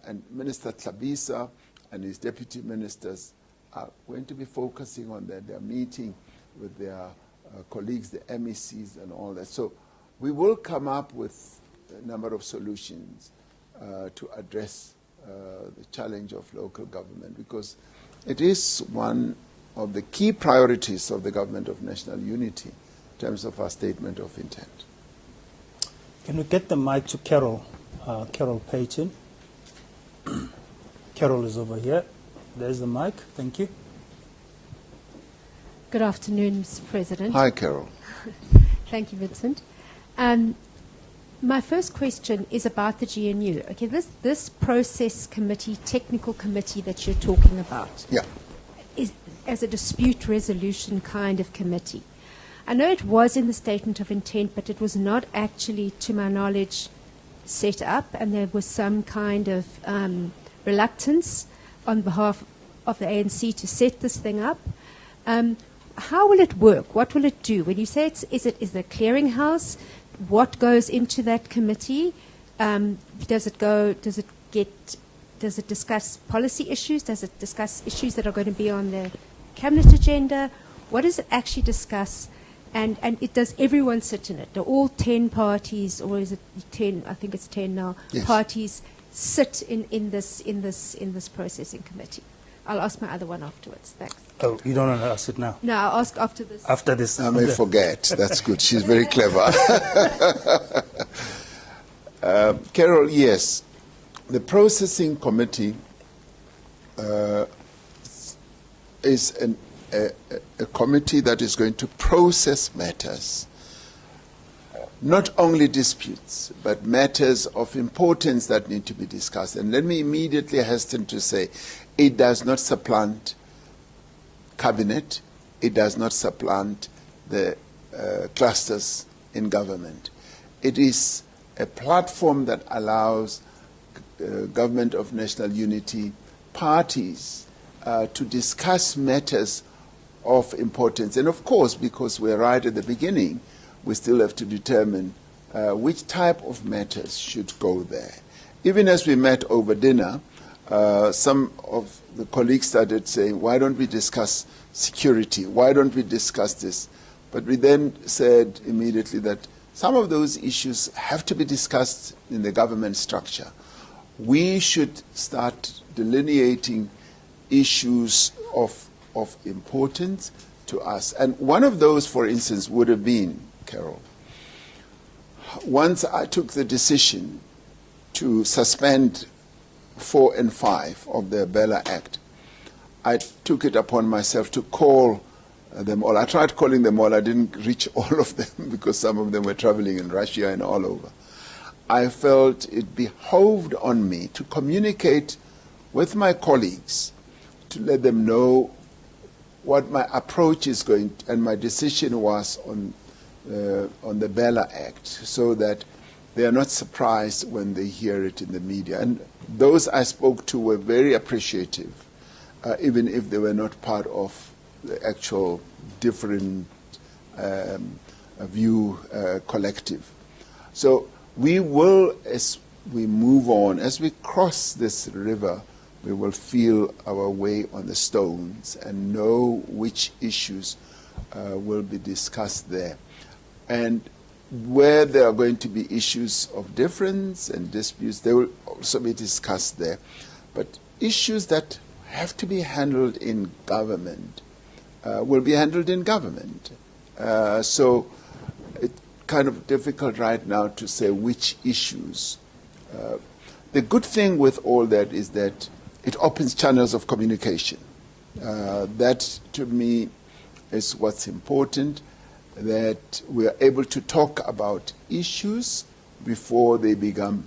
and Minister Tlabisa and his deputy ministers are going to be focusing on that. They're meeting with their colleagues, the MECs and all that. So we will come up with a number of solutions to address the challenge of local government, because it is one of the key priorities of the Government of National Unity in terms of our statement of intent. Can we get the mic to Carol? Carol Payton. Carol is over here. There's the mic. Thank you. Good afternoon, Mr. President. Hi, Carol. Thank you, Vincent. My first question is about the GNU. Okay, this process committee, technical committee that you're talking about, Yeah. is as a dispute resolution kind of committee. I know it was in the statement of intent, but it was not actually, to my knowledge, set up, and there was some kind of reluctance on behalf of the ANC to set this thing up. How will it work? What will it do? When you say is it a clearinghouse? What goes into that committee? Does it discuss policy issues? Does it discuss issues that are going to be on the cabinet agenda? What does it actually discuss? And does everyone sit in it? Do all 10 parties, or is it 10? I think it's 10 now. Yes. Parties sit in this processing committee. I'll ask my other one afterwards. Thanks. Oh, you don't want to ask it now? No, I'll ask after this. After this. I may forget. That's good. She's very clever. Carol, yes. The processing committee is a committee that is going to process matters, not only disputes, but matters of importance that need to be discussed. And let me immediately hasten to say, it does not supplant cabinet, it does not supplant the clusters in government. It is a platform that allows Government of National Unity parties to discuss matters of importance. And of course, because we're right at the beginning, we still have to determine which type of matters should go there. Even as we met over dinner, some of the colleagues started saying, why don't we discuss security? Why don't we discuss this? But we then said immediately that some of those issues have to be discussed in the government structure. We should start delineating issues of importance to us. And one of those, for instance, would have been, Carol, once I took the decision to suspend 4 and 5 of the Bella Act, I took it upon myself to call them all. I tried calling them all. I didn't reach all of them because some of them were traveling in Russia and all over. I felt it behoved on me to communicate with my colleagues to let them know what my approach is going to, and my decision was on the Bella Act, so that they are not surprised when they hear it in the media. And those I spoke to were very appreciative, even if they were not part of the actual different view collective. So we will, as we move on, as we cross this river, we will feel our way on the stones and know which issues will be discussed there. And where there are going to be issues of difference and disputes, they will also be discussed there. But issues that have to be handled in government will be handled in government. So it's kind of difficult right now to say which issues. The good thing with all that is that it opens channels of communication. That, to me, is what's important, that we are able to talk about issues before they become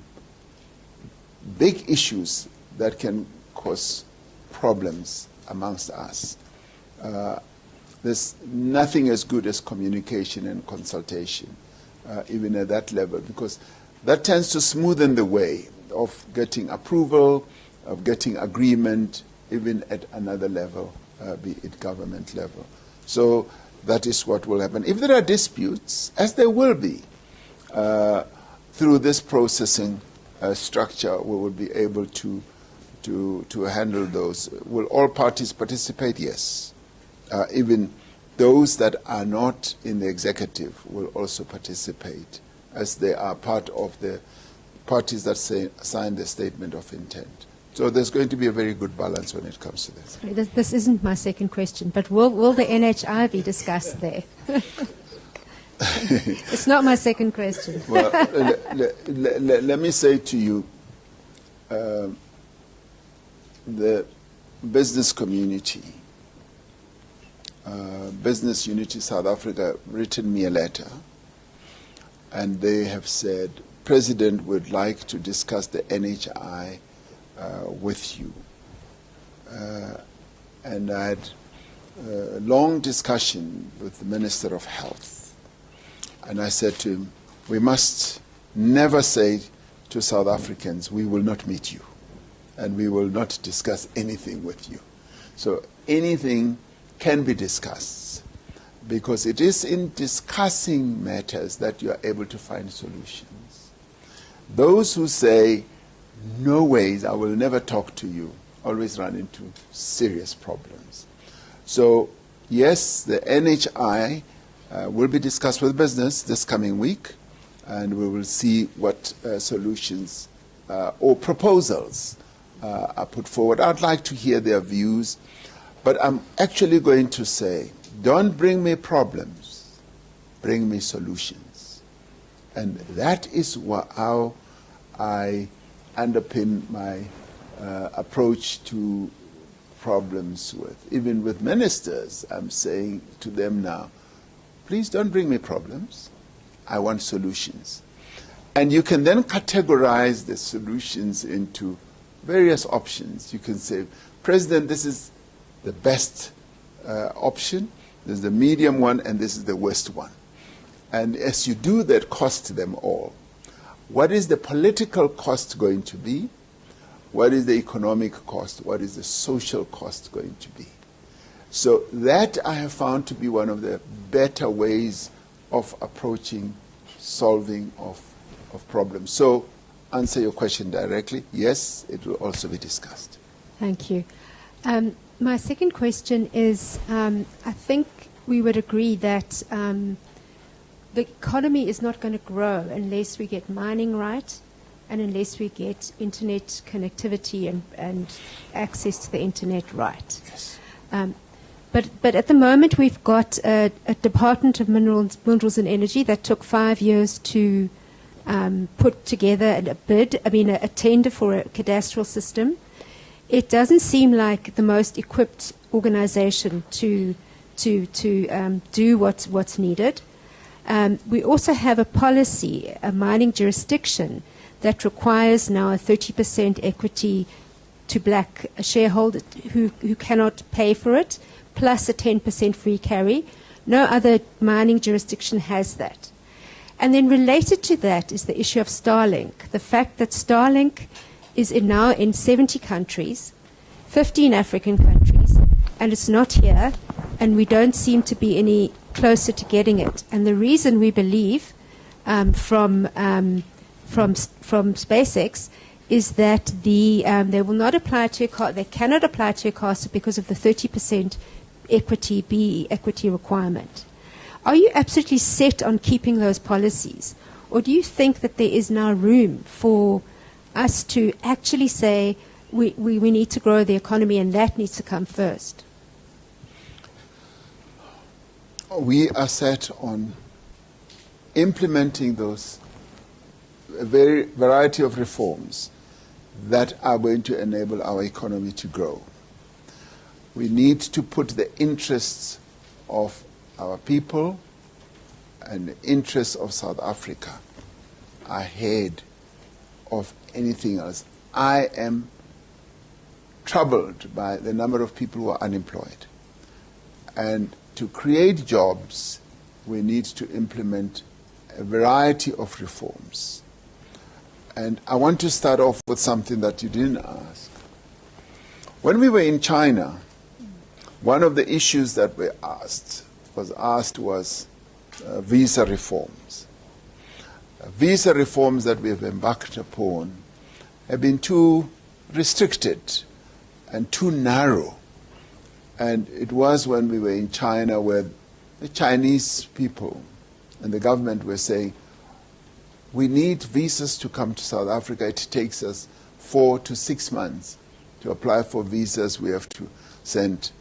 big issues that can cause problems amongst us. There's nothing as good as communication and consultation, even at that level, because that tends to smoothen the way of getting approval, of getting agreement, even at another level, be it government level. So that is what will happen. If there are disputes, as there will be, through this processing structure, we will be able to handle those. Will all parties participate? Yes. Even those that are not in the executive will also participate, as they are part of the parties that sign the statement of intent. So there's going to be a very good balance when it comes to this. Sorry, this isn't my second question, but will the NHI be discussed there? It's not my second question. Well, let me say to you, the business community, Business Unity South Africa, written me a letter, and they have said, President would like to discuss the NHI with you. And I had a long discussion with the Minister of Health. And I said to him, we must never say to South Africans, we will not meet you, and we will not discuss anything with you. So anything can be discussed, because it is in discussing matters that you are able to find solutions. Those who say, no ways, I will never talk to you, always run into serious problems. So yes, the NHI will be discussed with business this coming week, and we will see what solutions or proposals are put forward. I'd like to hear their views, but I'm actually going to say, don't bring me problems, bring me solutions. And that is how I underpin my approach to problems even with ministers. I'm saying to them now, please don't bring me problems. I want solutions. And you can then categorize the solutions into various options. You can say, President, this is the best option, this is the medium one, and this is the worst one. And as you do that, cost them all. What is the political cost going to be? What is the economic cost? What is the social cost going to be? So that I have found to be one of the better ways of approaching solving of problems. So, answer your question directly, yes, it will also be discussed. Thank you. My second question is, I think we would agree that the economy is not going to grow unless we get mining right and unless we get internet connectivity and access to the internet right. Yes. But at the moment we've got a Department of Minerals and Energy that took 5 years to put together a tender for a cadastral system. It doesn't seem like the most equipped organization to do what's needed. We also have a policy, a mining jurisdiction, that requires now a 30% equity to black shareholders who cannot pay for it, plus a 10% free carry. No other mining jurisdiction has that. And then related to that is the issue of Starlink. The fact that Starlink is now in 70 countries, 15 African countries, and it's not here, and we don't seem to be any closer to getting it. And the reason we believe from SpaceX is that they will not apply to they cannot apply to ICASA because of the 30% BBBEE equity requirement. Are you absolutely set on keeping those policies, or do you think that there is now room for us to actually say we need to grow the economy and that needs to come first? We are set on implementing those variety of reforms that are going to enable our economy to grow. We need to put the interests of our people and the interests of South Africa ahead of anything else. I am troubled by the number of people who are unemployed. And to create jobs, we need to implement a variety of reforms. And I want to start off with something that you didn't ask. When we were in China, one of the issues that was visa reforms. Visa reforms that we have embarked upon have been too restricted and too narrow. And it was when we were in China where the Chinese people and the government were saying, we need visas to come to South Africa. It takes us 4 to 6 months to apply for visas. We have to send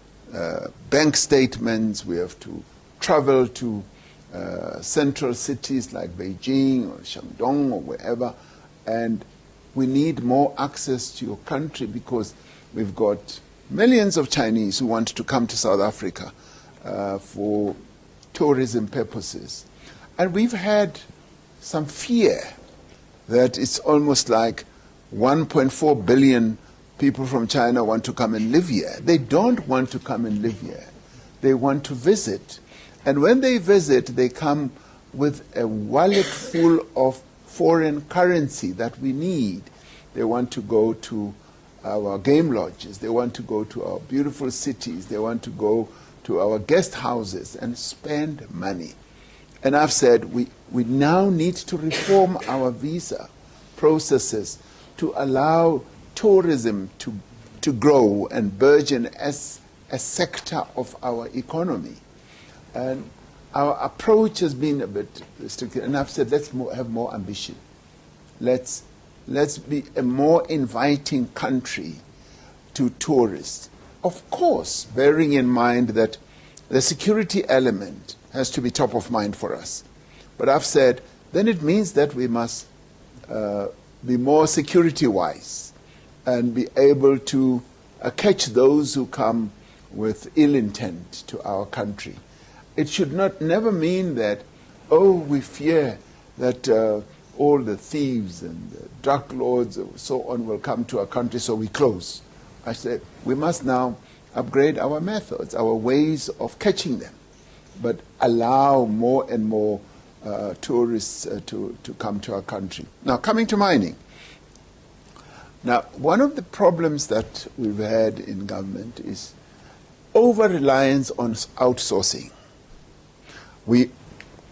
bank statements. We have to travel to central cities like Beijing or Shandong or wherever. And we need more access to your country because we've got millions of Chinese who want to come to South Africa for tourism purposes. And we've had some fear that it's almost like 1.4 billion people from China want to come and live here. They don't want to come and live here. They want to visit. And when they visit, they come with a wallet full of foreign currency that we need. They want to go to our game lodges. They want to go to our beautiful cities. They want to go to our guest houses and spend money. And I've said we now need to reform our visa processes to allow tourism to grow and burgeon as a sector of our economy. And our approach has been a bit restricted. And I've said let's have more ambition. Let's be a more inviting country to tourists. Of course, bearing in mind that the security element has to be top of mind for us. But I've said, then it means that we must be more security-wise and be able to catch those who come with ill intent to our country. It should never mean that, oh, we fear that all the thieves and the drug lords and so on will come to our country, so we close. I said, we must now upgrade our methods, our ways of catching them, but allow more and more tourists to come to our country. Now, coming to mining. Now, one of the problems that we've had in government is over-reliance on outsourcing. We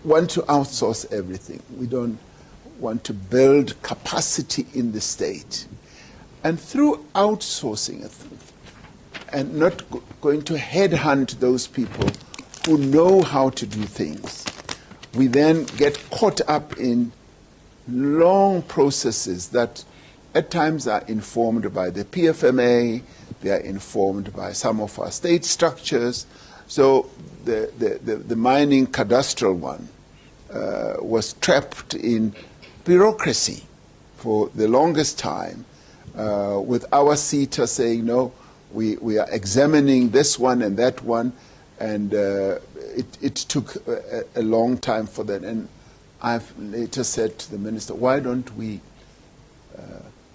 want to outsource everything. We don't want to build capacity in the state. And through outsourcing, and not going to headhunt those people who know how to do things, we then get caught up in long processes that at times are informed by the PFMA, they are informed by some of our state structures. So the mining cadastral one was trapped in bureaucracy for the longest time, with our CETA saying, no, we are examining this one and that one, and it took a long time for that. And I've later said to the minister, why don't we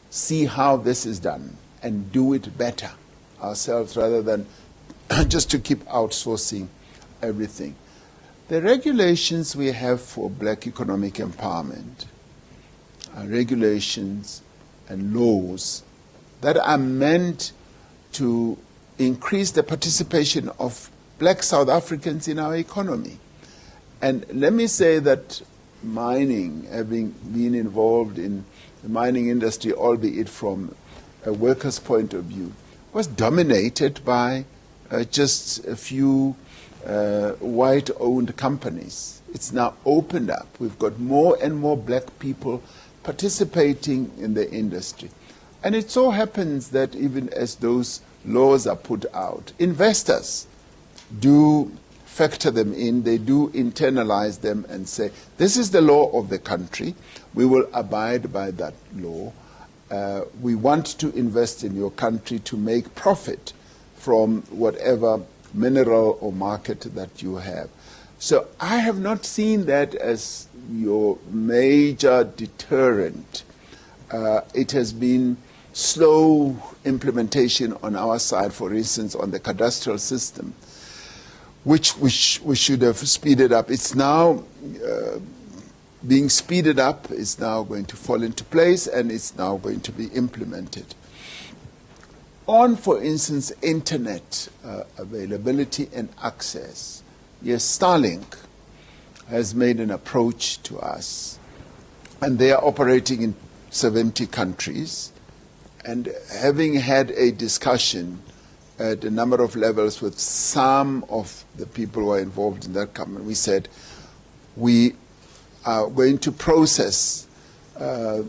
see how this is done and do it better ourselves rather than just to keep outsourcing everything. The regulations we have for black economic empowerment are regulations and laws that are meant to increase the participation of black South Africans in our economy. And let me say that mining, having been involved in the mining industry, albeit from a worker's point of view, was dominated by just a few white-owned companies. It's now opened up. We've got more and more black people participating in the industry. And it so happens that even as those laws are put out, investors do factor them in, they do internalize them and say, this is the law of the country, we will abide by that law. We want to invest in your country to make profit from whatever mineral or market that you have. So I have not seen that as your major deterrent. It has been slow implementation on our side, for instance, on the cadastral system, which we should have speeded up. It's now being speeded up, it's now going to fall into place, and it's now going to be implemented. On, for instance, internet availability and access, yes, Starlink has made an approach to us, and they are operating in 70 countries. And having had a discussion at a number of levels with some of the people who are involved in that government, we said we are going to process your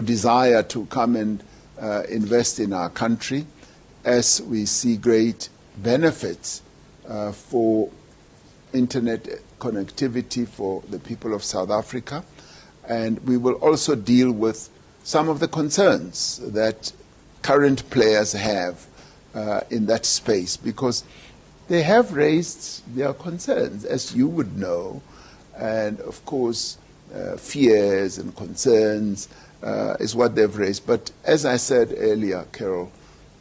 desire to come and invest in our country, as we see great benefits for internet connectivity for the people of South Africa. And we will also deal with some of the concerns that current players have in that space, because they have raised their concerns, as you would know, and of course fears and concerns is what they've raised. But as I said earlier, Carol,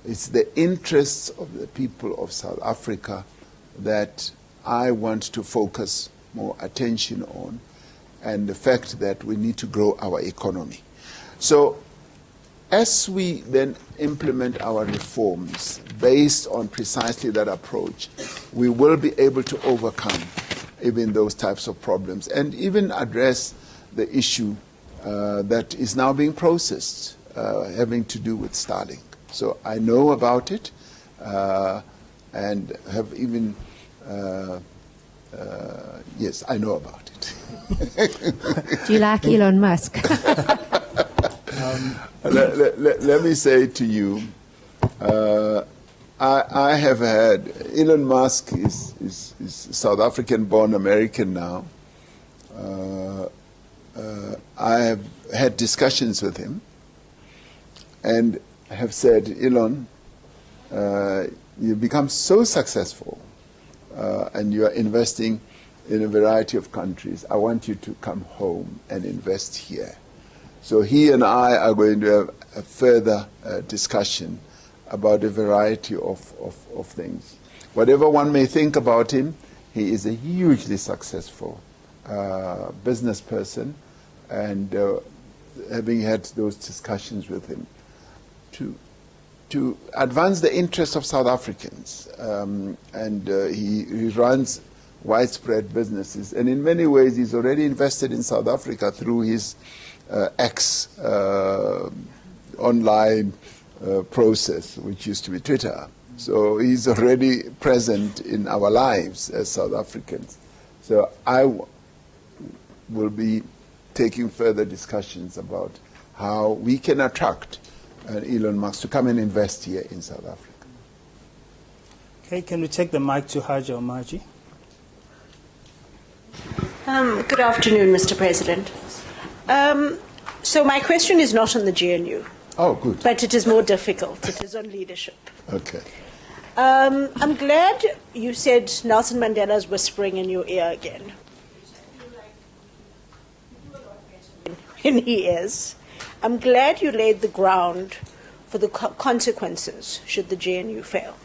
it's the interests of the people of South Africa that I want to focus more attention on, and the fact that we need to grow our economy. So as we then implement our reforms based on precisely that approach, we will be able to overcome even those types of problems and even address the issue that is now being processed, having to do with Starlink. So I know about it and have even, yes, I know about it. Do you like Elon Musk? Let me say to you, I have had, Elon Musk is South African-born American now. I have had discussions with him and have said, Elon, you've become so successful and you are investing in a variety of countries. I want you to come home and invest here. So he and I are going to have a further discussion about a variety of things. Whatever one may think about him, he is a hugely successful business person, and having had those discussions with him to advance the interests of South Africans, and he runs widespread businesses, and in many ways he's already invested in South Africa through his X online process, which used to be Twitter. So he's already present in our lives as South Africans. So I will be taking further discussions about how we can attract Elon Musk to come and invest here in South Africa. Okay, can we take the mic to Haja Omaji? Good afternoon, Mr. President. So my question is not on the GNU. Oh, good. But it is more difficult. It is on leadership. Okay. I'm glad you said Nelson Mandela is whispering in your ear again. And he is. I'm glad you laid the ground for the consequences should the GNU fail.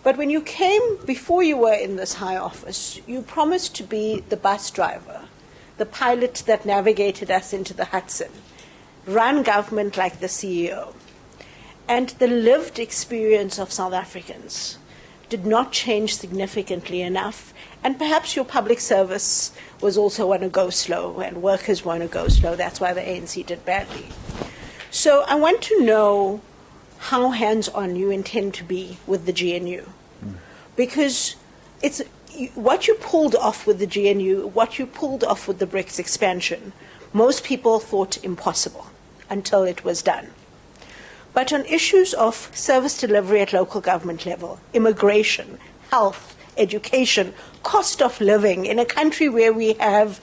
But when you came, before you were in this high office, you promised to be the bus driver, the pilot that navigated us into the Hudson, run government like the CEO. And the lived experience of South Africans did not change significantly enough. And perhaps your public service was also want to go slow, and workers want to go slow. That's why the ANC did badly. So I want to know how hands-on you intend to be with the GNU. Because it's what you pulled off with the GNU, what you pulled off with the BRICS expansion, most people thought impossible until it was done. But on issues of service delivery at local government level, immigration, health, education, cost of living, in a country where we have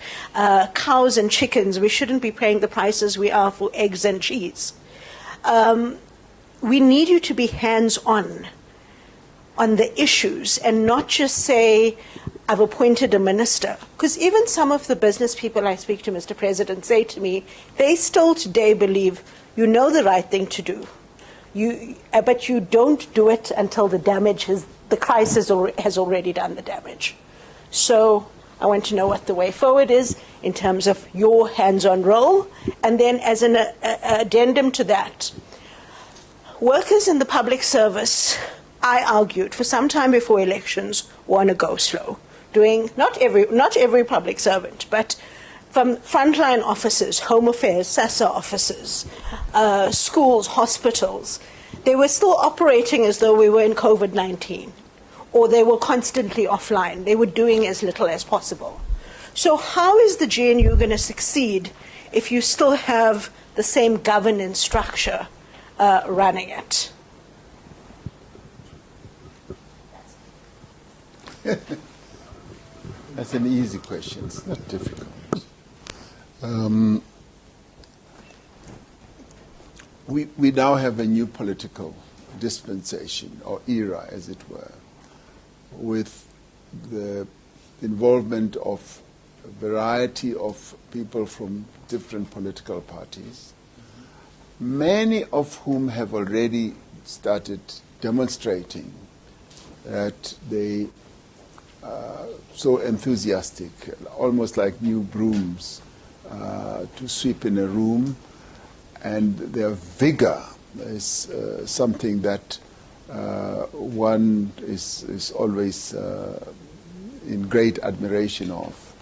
cows and chickens, we shouldn't be paying the prices we are for eggs and cheese. We need you to be hands-on on the issues and not just say, I've appointed a minister. Because even some of the business people I speak to, Mr. President, say to me, they still today believe you know the right thing to do, but you don't do it until the crisis has already done the damage. So I want to know what the way forward is in terms of your hands-on role. And then as an addendum to that, workers in the public service, I argued for some time before elections, want to go slow. Doing not every public servant, but from frontline officers, Home Affairs, SASA officers, schools, hospitals, they were still operating as though we were in COVID-19, or they were constantly offline. They were doing as little as possible. So how is the GNU going to succeed if you still have the same governance structure running it? That's an easy question. It's not difficult. We now have a new political dispensation, or era, as it were, with the involvement of a variety of people from different political parties, many of whom have already started demonstrating that they are so enthusiastic, almost like new brooms, to sweep in a room, and their vigor is something that one is always in great admiration of.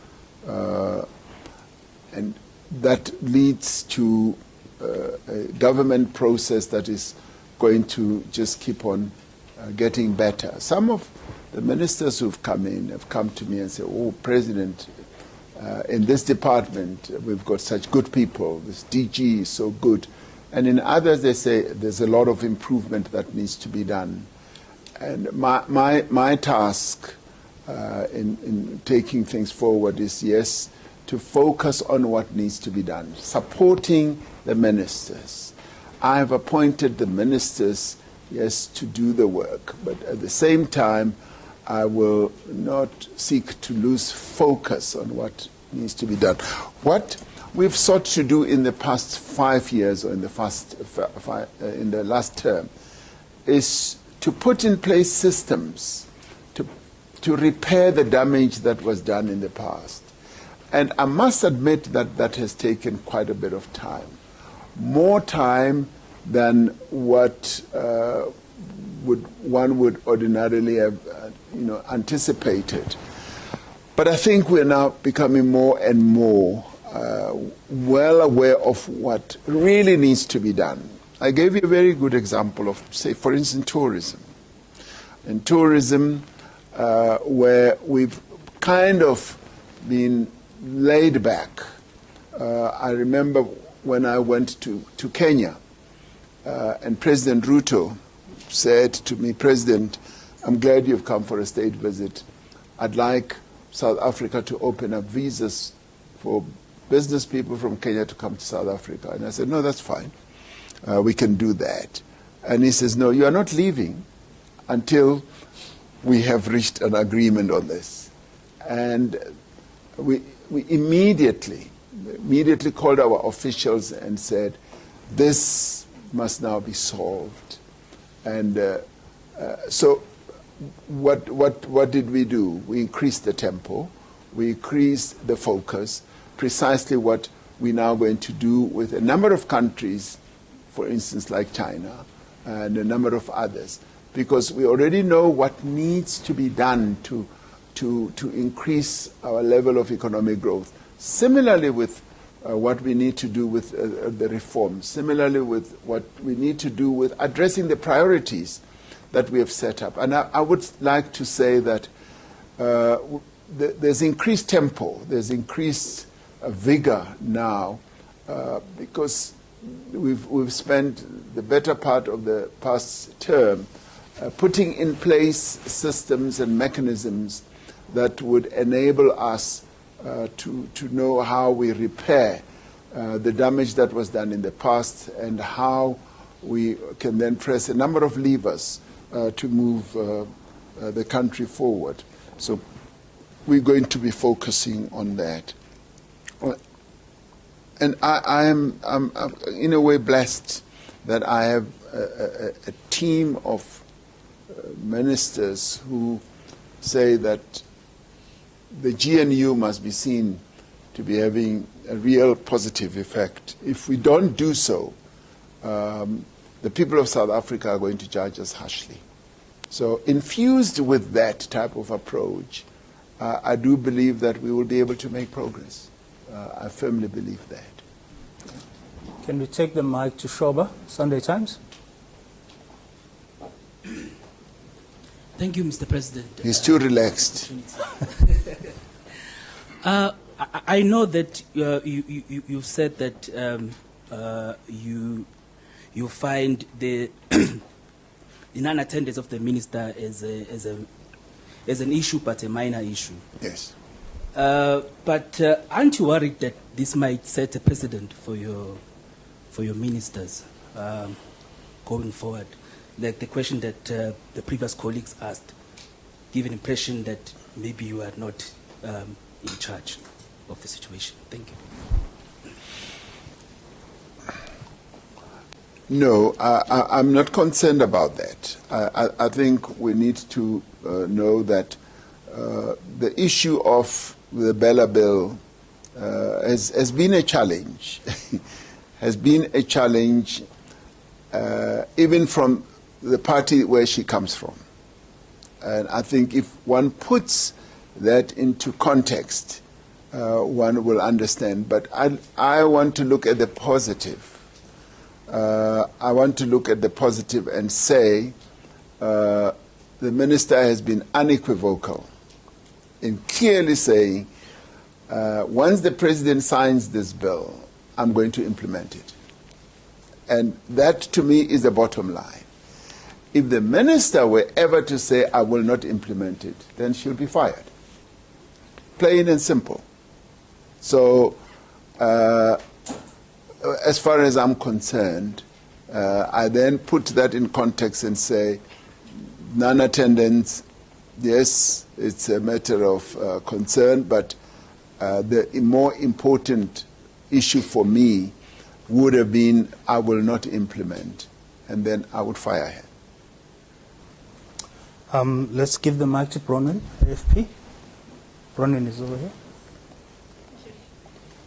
And that leads to a government process that is going to just keep on getting better. Some of the ministers who've come in have come to me and said, "Oh, President, in this department we've got such good people, this DG is so good." And in others they say there's a lot of improvement that needs to be done. And my task in taking things forward is, yes, to focus on what needs to be done, supporting the ministers. I have appointed the ministers, yes, to do the work, but at the same time, I will not seek to lose focus on what needs to be done. What we've sought to do in the past 5 years, or in the last term, is to put in place systems to repair the damage that was done in the past. And I must admit that that has taken quite a bit of time, more time than what one would ordinarily have anticipated. But I think we're now becoming more and more well aware of what really needs to be done. I gave you a very good example of, say, for instance, tourism. In tourism, where we've kind of been laid back. I remember when I went to Kenya, and President Ruto said to me, "President, I'm glad you've come for a state visit. I'd like South Africa to open up visas for business people from Kenya to come to South Africa." And I said, "No, that's fine. We can do that." And he says, "No, you are not leaving until we have reached an agreement on this." And we immediately called our officials and said, "This must now be solved." And so what did we do? We increased the tempo, we increased the focus, precisely what we're now going to do with a number of countries, for instance, like China, and a number of others, because we already know what needs to be done to increase our level of economic growth. Similarly with what we need to do with the reforms, similarly with what we need to do with addressing the priorities that we have set up. And I would like to say that there's increased tempo, there's increased vigor now, because we've spent the better part of the past term putting in place systems and mechanisms that would enable us to know how we repair the damage that was done in the past, and how we can then press a number of levers to move the country forward. So we're going to be focusing on that. And I'm in a way blessed that I have a team of ministers who say that the GNU must be seen to be having a real positive effect. If we don't do so, the people of South Africa are going to judge us harshly. So infused with that type of approach, I do believe that we will be able to make progress. I firmly believe that. Can we take the mic to Shoba, Sunday Times? Thank you, Mr. President. He's too relaxed. I know that you said that you find the the non-attendance of the minister as an issue, but a minor issue. Yes. But aren't you worried that this might set a precedent for your ministers going forward? Like the question that the previous colleagues asked, give an impression that maybe you are not in charge of the situation. Thank you. No, I'm not concerned about that. I think we need to know that the issue of the Bella Bill has been a challenge, has been a challenge even from the party where she comes from. And I think if one puts that into context, one will understand. But I want to look at the positive. I want to look at the positive and say the minister has been unequivocal in clearly saying, once the president signs this bill, I'm going to implement it. And that, to me, is the bottom line. If the minister were ever to say, I will not implement it, then she'll be fired. Plain and simple. So, as far as I'm concerned, I then put that in context and say, non-attendance, yes, it's a matter of concern, but the more important issue for me would have been, I will not implement, and then I would fire her. Let's give the mic to Bronwyn, AFP. Bronwyn is over here.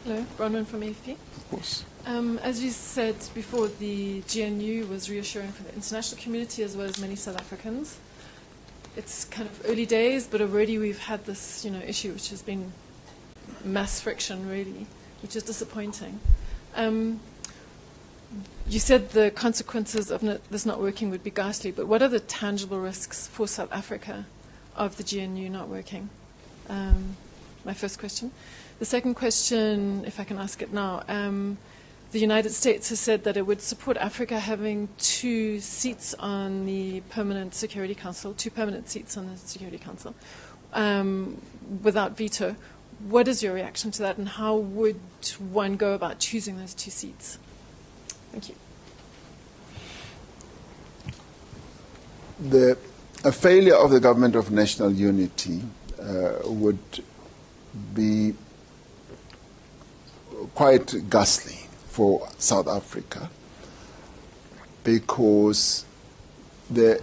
Hello, Bronwyn from AFP. Of course. As you said before, the GNU was reassuring for the international community as well as many South Africans. It's kind of early days, but already we've had this, issue which has been mass friction, really, which is disappointing. You said the consequences of this not working would be ghastly, but what are the tangible risks for South Africa of the GNU not working? My first question. The second question, if I can ask it now, the United States has said that it would support Africa having 2 seats on the Permanent Security Council, 2 permanent seats on the Security Council, without veto. What is your reaction to that, and how would one go about choosing those 2 seats? Thank you. A failure of the government of national unity would be quite ghastly for South Africa, because the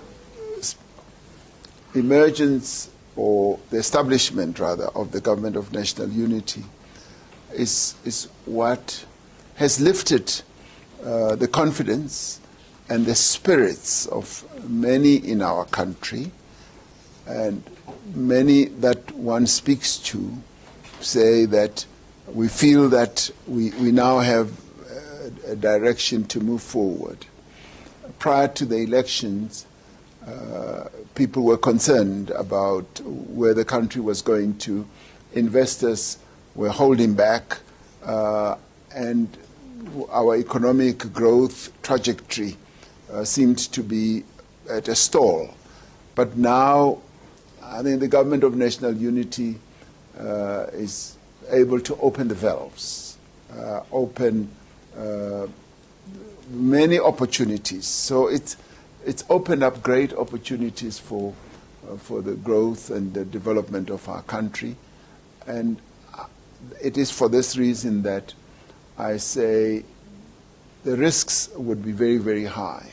emergence, or the establishment rather, of the government of national unity is what has lifted the confidence and the spirits of many in our country, and many that one speaks to say that we feel that we now have a direction to move forward. Prior to the elections, people were concerned about where the country was going to. Investors were holding back, and our economic growth trajectory seemed to be at a stall. But now, I think the government of national unity is able to open the valves, open many opportunities. So it's opened up great opportunities for the growth and the development of our country. And it is for this reason that I say the risks would be very, very high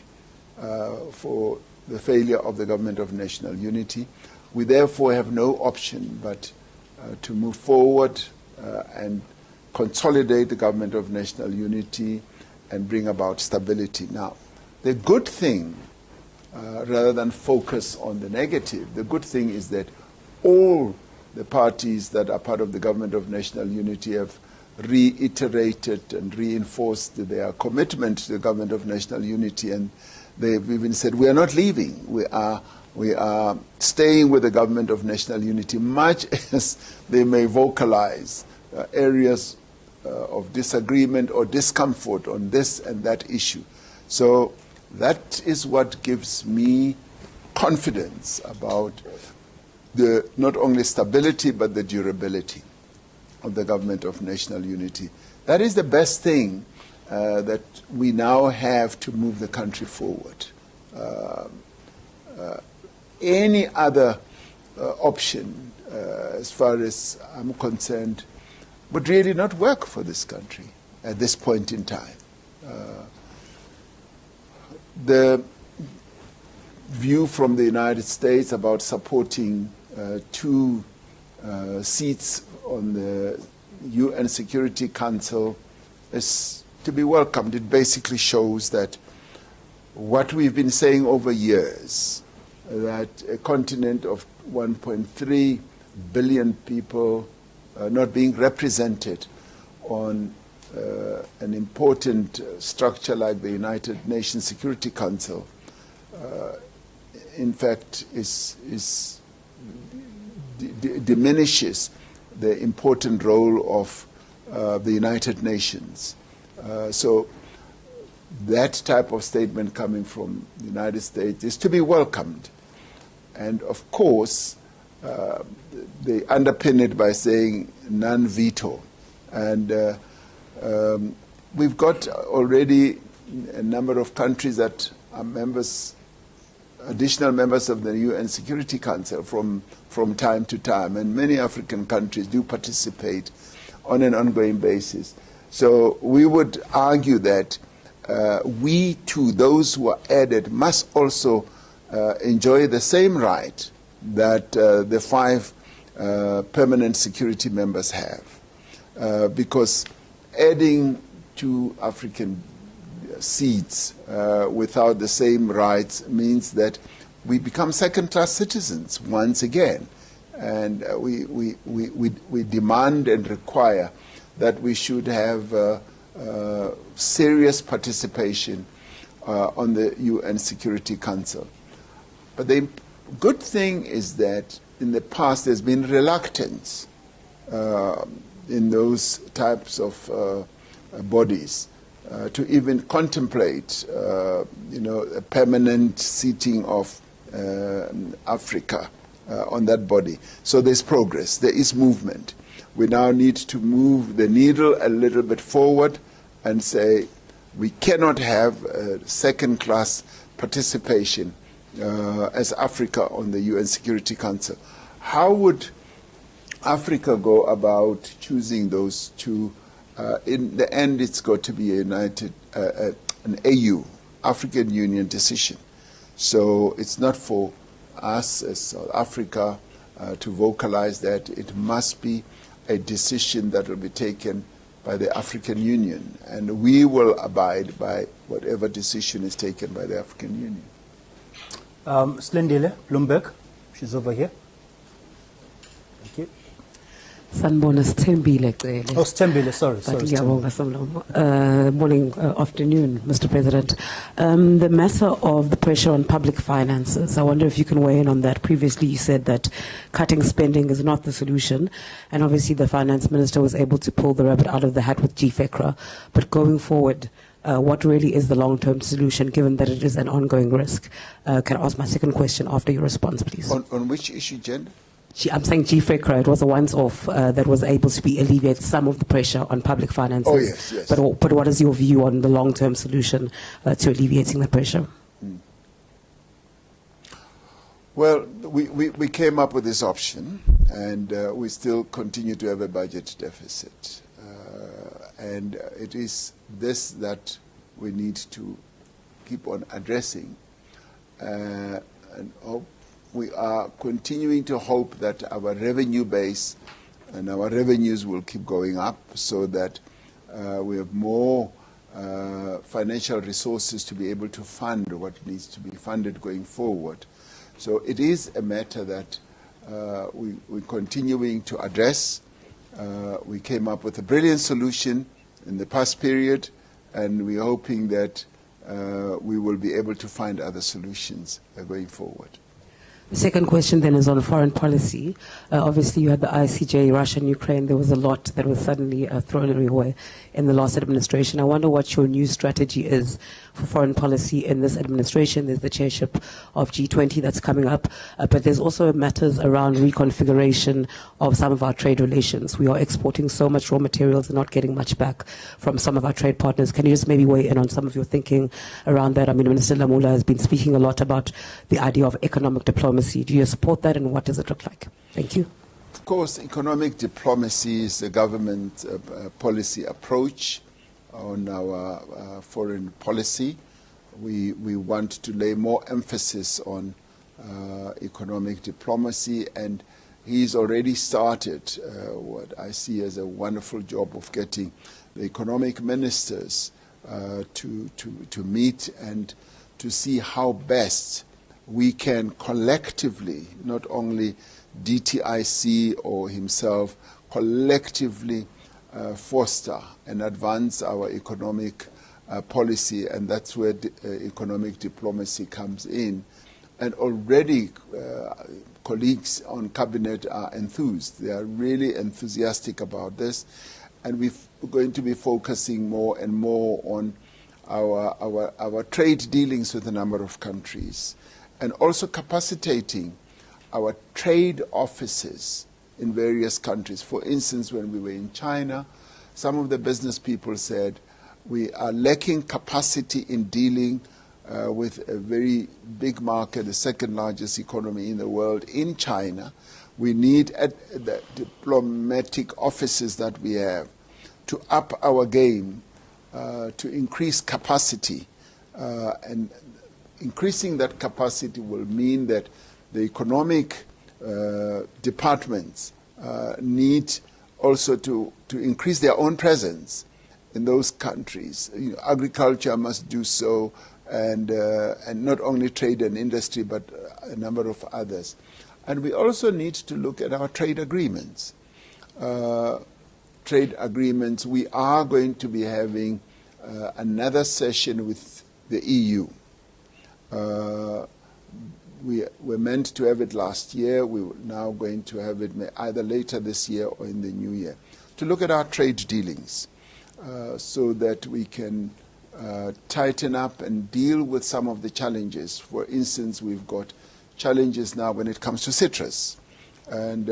for the failure of the government of national unity. We therefore have no option but to move forward and consolidate the government of national unity and bring about stability. Now, the good thing, rather than focus on the negative, the good thing is that all the parties that are part of the government of national unity have reiterated and reinforced their commitment to the government of national unity, and they've even said, we are not leaving. We are staying with the government of national unity, much as they may vocalize areas of disagreement or discomfort on this and that issue. So that is what gives me confidence about the not only stability but the durability of the government of national unity. That is the best thing that we now have to move the country forward. Any other option, as far as I'm concerned, would really not work for this country at this point in time. The view from the United States about supporting 2 seats on the UN Security Council is to be welcomed. It basically shows that what we've been saying over years, that a continent of 1.3 billion people not being represented on an important structure like the United Nations Security Council, in fact, diminishes the important role of the United Nations. So that type of statement coming from the United States is to be welcomed. And of course, they underpin it by saying non-veto. And we've got already a number of countries that are members, additional members of the UN Security Council from time to time, and many African countries do participate on an ongoing basis. So we would argue that we too, those who are added, must also enjoy the same right that the 5 permanent security members have, because adding 2 African seats without the same rights means that we become second-class citizens once again, and we demand and require that we should have serious participation on the UN Security Council. But the good thing is that in the past there's been reluctance in those types of bodies to even contemplate, a permanent seating of Africa on that body. So there's progress, there is movement. We now need to move the needle a little bit forward and say we cannot have second-class participation as Africa on the UN Security Council. How would Africa go about choosing those 2? In the end, it's got to be an AU, African Union decision. So it's not for us as South Africa to vocalize that. It must be a decision that will be taken by the African Union, and we will abide by whatever decision is taken by the African Union. Slendile Bloomberg, she's over here. Thank you. Sanibona Sithembile Oh, Stembile, sorry. Morning, afternoon, Mr. President. The matter of the pressure on public finances, I wonder if you can weigh in on that. Previously, you said that cutting spending is not the solution, and obviously the finance minister was able to pull the rabbit out of the hat with GFECRA. But going forward, what really is the long-term solution, given that it is an ongoing risk? Can I ask my second question after your response, please? On which issue, Jen? I'm saying GFECRA, it was a once-off that was able to alleviate some of the pressure on public finances. Oh, yes. But what is your view on the long-term solution to alleviating the pressure? Well, we came up with this option, and we still continue to have a budget deficit. And it is this that we need to keep on addressing. And we are continuing to hope that our revenue base and our revenues will keep going up so that we have more financial resources to be able to fund what needs to be funded going forward. So it is a matter that we're continuing to address. We came up with a brilliant solution in the past period, and we're hoping that we will be able to find other solutions going forward. The second question then is on foreign policy. Obviously, you had the ICJ, Russia and Ukraine. There was a lot that was suddenly thrown away in the last administration. I wonder what your new strategy is for foreign policy in this administration. There's the chairship of G20 that's coming up, but there's also matters around reconfiguration of some of our trade relations. We are exporting so much raw materials and not getting much back from some of our trade partners. Can you just maybe weigh in on some of your thinking around that? I mean, Minister Lamula has been speaking a lot about the idea of economic diplomacy. Do you support that, and what does it look like? Thank you. Of course, economic diplomacy is the government policy approach on our foreign policy. We want to lay more emphasis on economic diplomacy, and he's already started what I see as a wonderful job of getting the economic ministers to meet and to see how best we can collectively, not only DTIC or himself, collectively foster and advance our economic policy, and that's where economic diplomacy comes in. And already colleagues on cabinet are enthused. They are really enthusiastic about this, and we're going to be focusing more and more on our trade dealings with a number of countries, and also capacitating our trade offices in various countries. For instance, when we were in China, some of the business people said, we are lacking capacity in dealing with a very big market, the second largest economy in the world, in China. We need the diplomatic offices that we have to up our game, to increase capacity, and increasing that capacity will mean that the economic departments need also to increase their own presence in those countries. You know, agriculture must do so, and not only trade and industry, but a number of others. And we also need to look at our trade agreements. We are going to be having another session with the EU. We were meant to have it last year. We're now going to have it either later this year or in the new year, to look at our trade dealings so that we can tighten up and deal with some of the challenges. For instance, we've got challenges now when it comes to citrus. And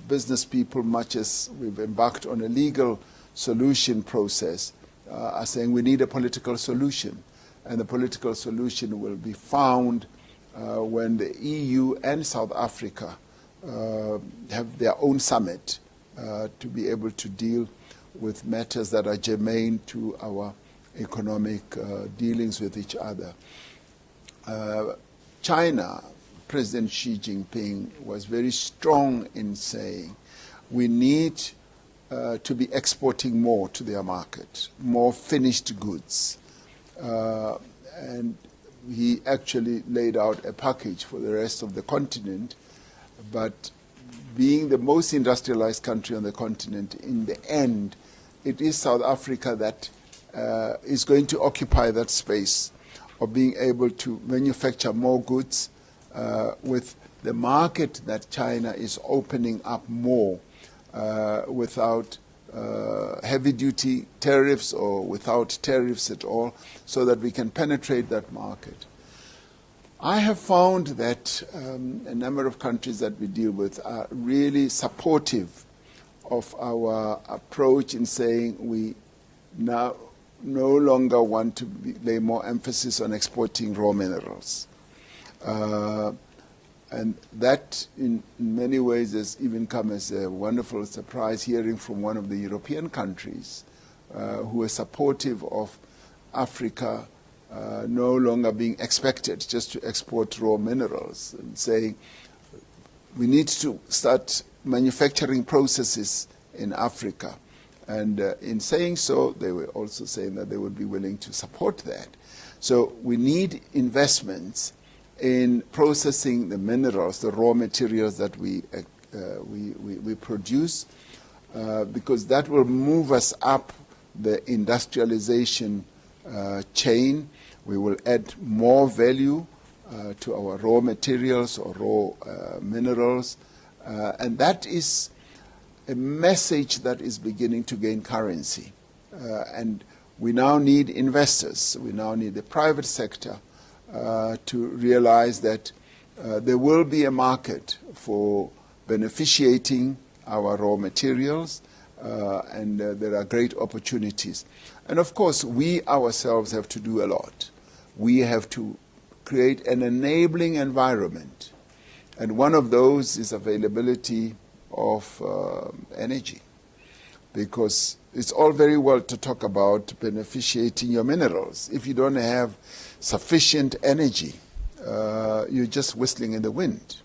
business people, much as we've embarked on a legal solution process, are saying we need a political solution. And the political solution will be found when the EU and South Africa have their own summit to be able to deal with matters that are germane to our economic dealings with each other. China, President Xi Jinping was very strong in saying we need to be exporting more to their market, more finished goods. And he actually laid out a package for the rest of the continent, but being the most industrialized country on the continent, in the end, it is South Africa that is going to occupy that space of being able to manufacture more goods with the market that China is opening up more without heavy-duty tariffs or without tariffs at all, so that we can penetrate that market. I have found that a number of countries that we deal with are really supportive of our approach in saying we now no longer want to lay more emphasis on exporting raw minerals. And that, in many ways, has even come as a wonderful surprise, hearing from one of the European countries who are supportive of Africa no longer being expected just to export raw minerals, and saying we need to start manufacturing processes in Africa. And in saying so, they were also saying that they would be willing to support that. So we need investments in processing the minerals, the raw materials that we produce. because that will move us up the industrialization chain. We will add more value to our raw materials or raw minerals. And that is a message that is beginning to gain currency. And we now need investors. We now need the private sector to realize that there will be a market for beneficiating our raw materials, and there are great opportunities. And of course, we ourselves have to do a lot. We have to create an enabling environment. And one of those is availability of energy. Because it's all very well to talk about beneficiating your minerals. If you don't have sufficient energy, you're just whistling in the wind.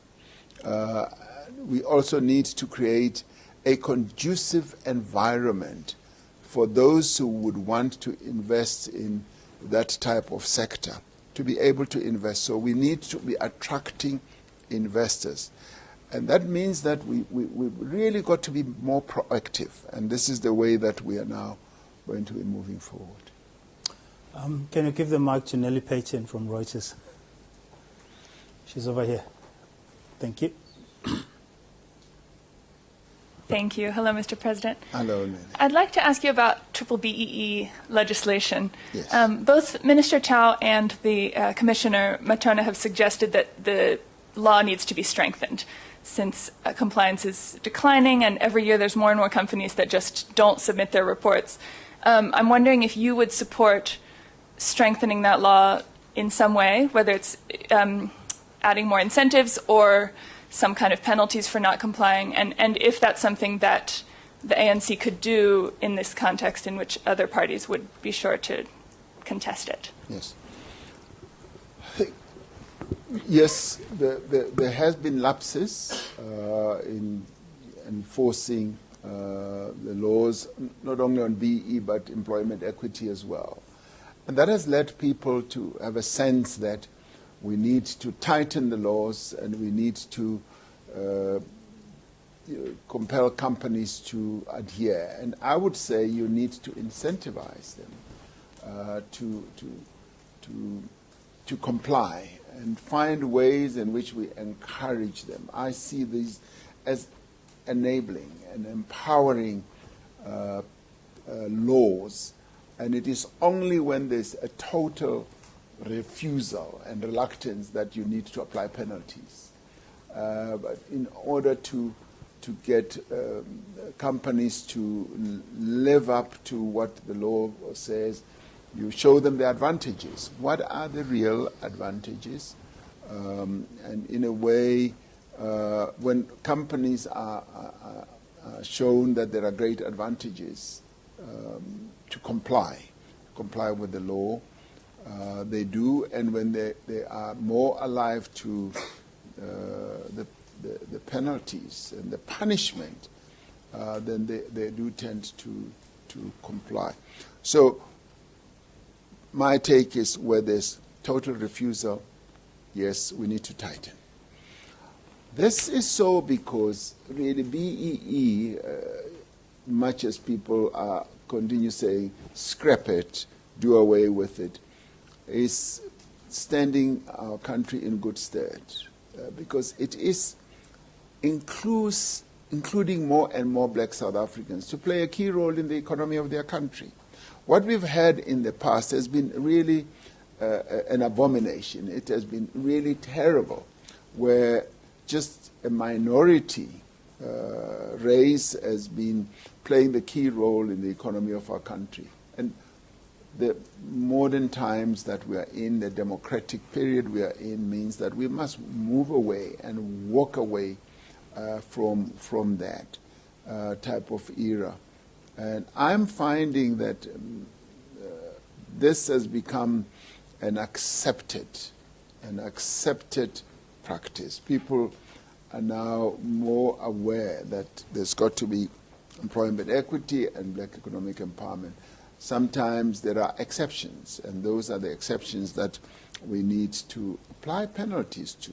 We also need to create a conducive environment for those who would want to invest in that type of sector, to be able to invest. So we need to be attracting investors. And that means that we really got to be more proactive. And this is the way that we are now going to be moving forward. Can you give the mic to Nelly Payton from Reuters? She's over here. Thank you. Thank you. Hello, Mr. President. Hello, Nelly. I'd like to ask you about BBBEE legislation. Yes. Both Minister Chow and the Commissioner Matona have suggested that the law needs to be strengthened since compliance is declining and every year there's more and more companies that just don't submit their reports. I'm wondering if you would support strengthening that law in some way, whether it's adding more incentives or some kind of penalties for not complying, and if that's something that the ANC could do in this context in which other parties would be sure to contest it. Yes. Yes, there has been lapses in enforcing the laws, not only on BE, but employment equity as well. And that has led people to have a sense that we need to tighten the laws and we need to compel companies to adhere. And I would say you need to incentivize them to comply and find ways in which we encourage them. I see these as enabling and empowering laws, and it is only when there's a total refusal and reluctance that you need to apply penalties. But in order to get companies to live up to what the law says, you show them the advantages. What are the real advantages? And in a way, when companies are shown that there are great advantages to comply with the law, they do. And when they are more alive to the penalties and the punishment, then they do tend to comply. So my take is where there's total refusal, yes, we need to tighten. This is so because really BEE, much as people continue saying, scrap it, do away with it, is standing our country in good stead because it is including more and more black South Africans to play a key role in the economy of their country. What we've had in the past has been really an abomination. It has been really terrible, where just a minority race has been playing the key role in the economy of our country. And the modern times that we are in, the democratic period we are in, means that we must move away and walk away from that type of era. And I'm finding that this has become an accepted practice. People are now more aware that there's got to be employment equity and black economic empowerment. Sometimes there are exceptions, and those are the exceptions that we need to apply penalties to.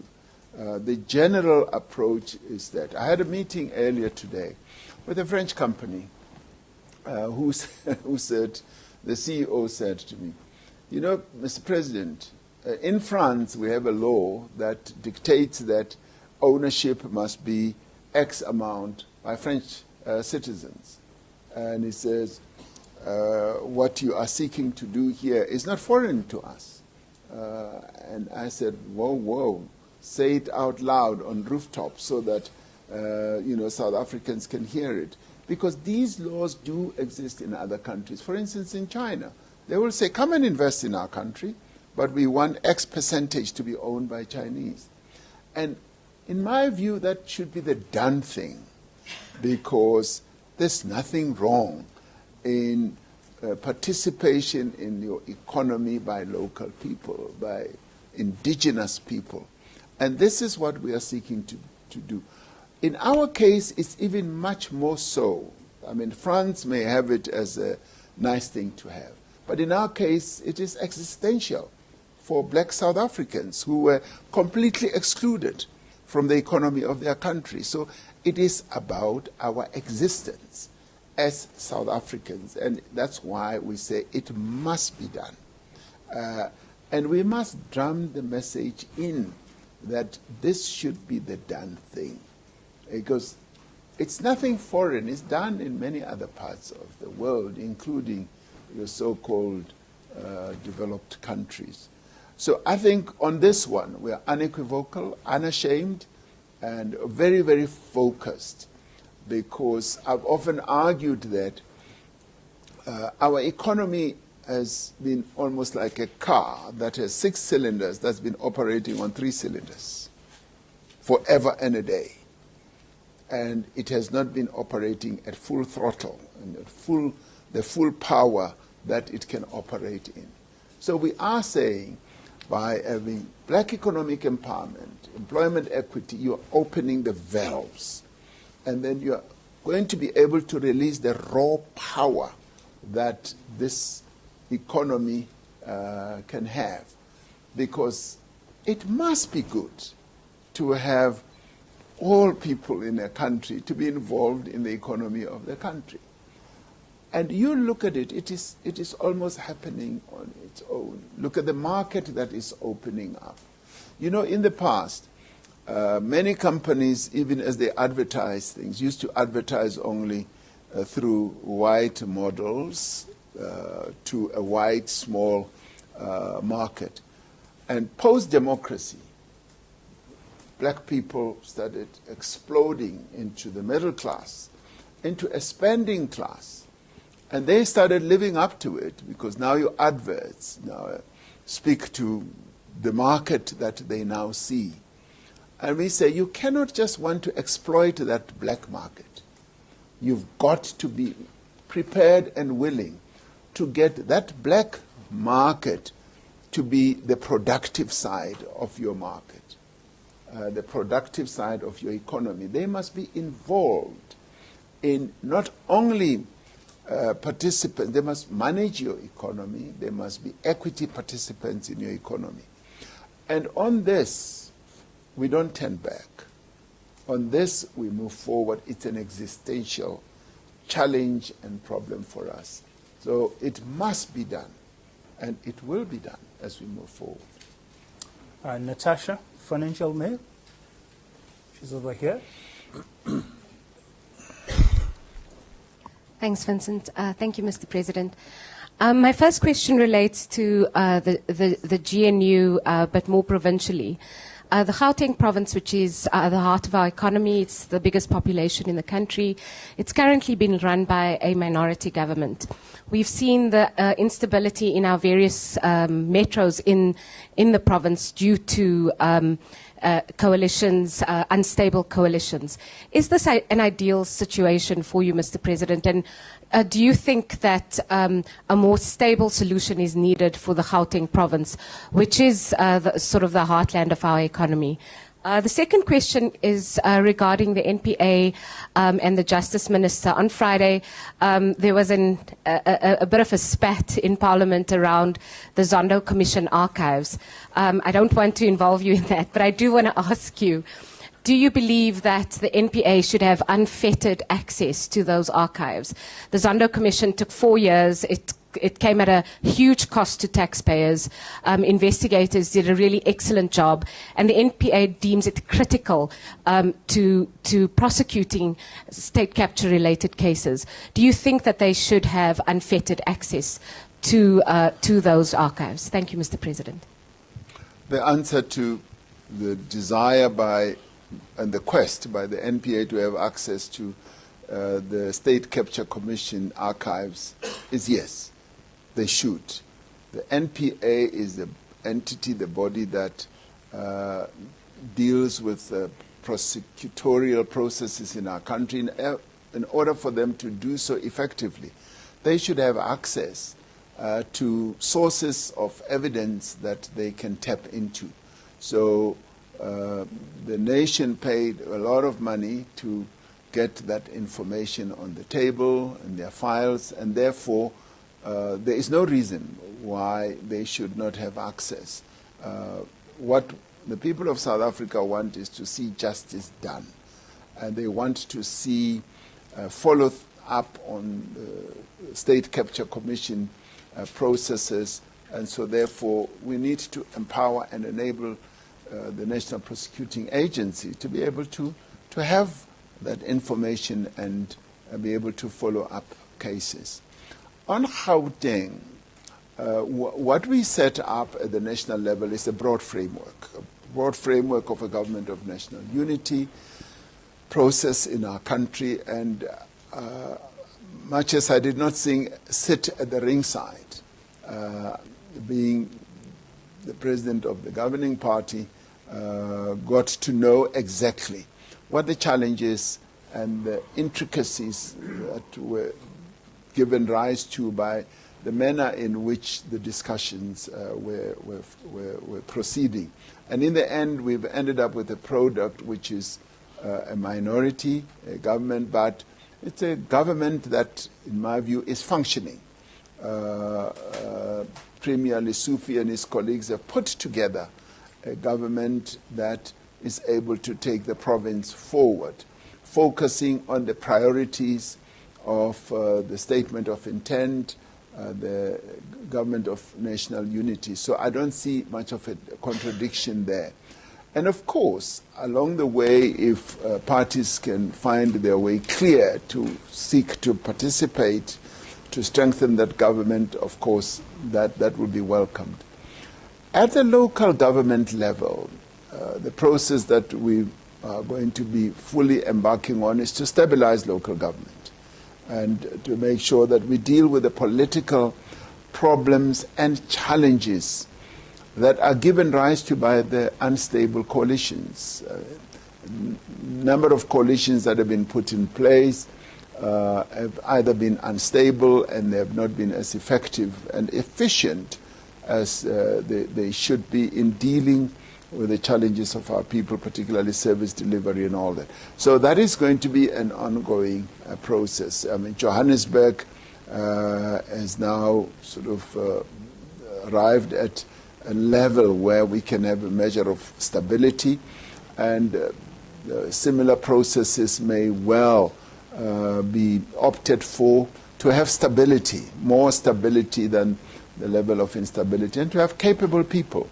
The general approach is that I had a meeting earlier today with a French company who said, the CEO said to me, you know, Mr. President, in France we have a law that dictates that ownership must be X amount by French citizens. And he says, what you are seeking to do here is not foreign to us. And I said, whoa, whoa, say it out loud on rooftops so that South Africans can hear it. Because these laws do exist in other countries. For instance, in China, they will say, come and invest in our country, but we want X percentage to be owned by Chinese. And in my view, that should be the done thing, because there's nothing wrong in participation in your economy by local people, by indigenous people. And this is what we are seeking to do. In our case, it's even much more so. I mean, France may have it as a nice thing to have. But in our case, it is existential for black South Africans who were completely excluded from the economy of their country. So it is about our existence as South Africans. And that's why we say it must be done. And we must drum the message in that this should be the done thing. Because it's nothing foreign. It's done in many other parts of the world, including the so-called developed countries. So I think on this one, we are unequivocal, unashamed, and very, very focused, because I've often argued that our economy has been almost like a car that has 6 cylinders that's been operating on 3 cylinders forever and a day. And it has not been operating at full throttle and at the full power that it can operate in. So we are saying, by having black economic empowerment, employment equity, you're opening the valves. And then you're going to be able to release the raw power that this economy can have. Because it must be good to have all people in a country to be involved in the economy of the country. And you look at it, it is almost happening on its own. Look at the market that is opening up. You know, in the past, many companies, even as they advertise things, used to advertise only through white models to a white, small market. And post-democracy, black people started exploding into the middle class, into a spending class. And they started living up to it, because now your adverts now speak to the market that they now see. And we say, you cannot just want to exploit that black market. You've got to be prepared and willing to get that black market to be the productive side of your market. The productive side of your economy. They must be involved in not only participants, they must manage your economy, they must be equity participants in your economy. And on this, we don't turn back. On this, we move forward. It's an existential challenge and problem for us. So it must be done, and it will be done as we move forward. Natasha, Financial Mail. She's over here. Thanks, Vincent. Thank you, Mr. President. My first question relates to the GNU, but more provincially. The Gauteng province, which is the heart of our economy, it's the biggest population in the country. It's currently been run by a minority government. We've seen the instability in our various metros in the province due to coalitions, unstable coalitions. Is this an ideal situation for you, Mr. President? And do you think that a more stable solution is needed for the Gauteng province, which is sort of the heartland of our economy? The second question is regarding the NPA and the Justice Minister. On Friday, there was a bit of a spat in Parliament around the Zondo Commission archives. I don't want to involve you in that, but I do want to ask you, do you believe that the NPA should have unfettered access to those archives? The Zondo Commission took 4 years. It came at a huge cost to taxpayers. Investigators did a really excellent job, and the NPA deems it critical to prosecuting state capture-related cases. Do you think that they should have unfettered access to those archives? Thank you, Mr. President. The answer to the desire and the quest by the NPA to have access to the State Capture Commission archives is yes. They should. The NPA is the entity, the body that deals with prosecutorial processes in our country. In order for them to do so effectively, they should have access to sources of evidence that they can tap into. So the nation paid a lot of money to get that information on the table in their files, and therefore there is no reason why they should not have access. What the people of South Africa want is to see justice done, and they want to see follow up on the State Capture Commission processes, and so therefore we need to empower and enable the National Prosecuting Agency to be able to have that information and be able to follow up cases. On Gauteng, what we set up at the national level is a broad framework of a government of national unity process in our country, and much as I did not sit at the ringside, being the president of the governing party, got to know exactly what the challenges and the intricacies that were given rise to by the manner in which the discussions were proceeding. And in the end, we've ended up with a product which is a minority government, but it's a government that, in my view, is functioning. Premier Lessufi and his colleagues have put together a government that is able to take the province forward, focusing on the priorities of the statement of intent, the government of national unity. So I don't see much of a contradiction there. And of course, along the way, if parties can find their way clear to seek to participate, to strengthen that government, of course, that will be welcomed. At the local government level, the process that we are going to be fully embarking on is to stabilize local government and to make sure that we deal with the political problems and challenges that are given rise to by the unstable coalitions. Number of coalitions that have been put in place have either been unstable and they have not been as effective and efficient as they should be in dealing with the challenges of our people, particularly service delivery and all that. So that is going to be an ongoing process. I mean, Johannesburg has now sort of arrived at a level where we can have a measure of stability, and similar processes may well be opted for to have stability, more stability than the level of instability, and to have capable people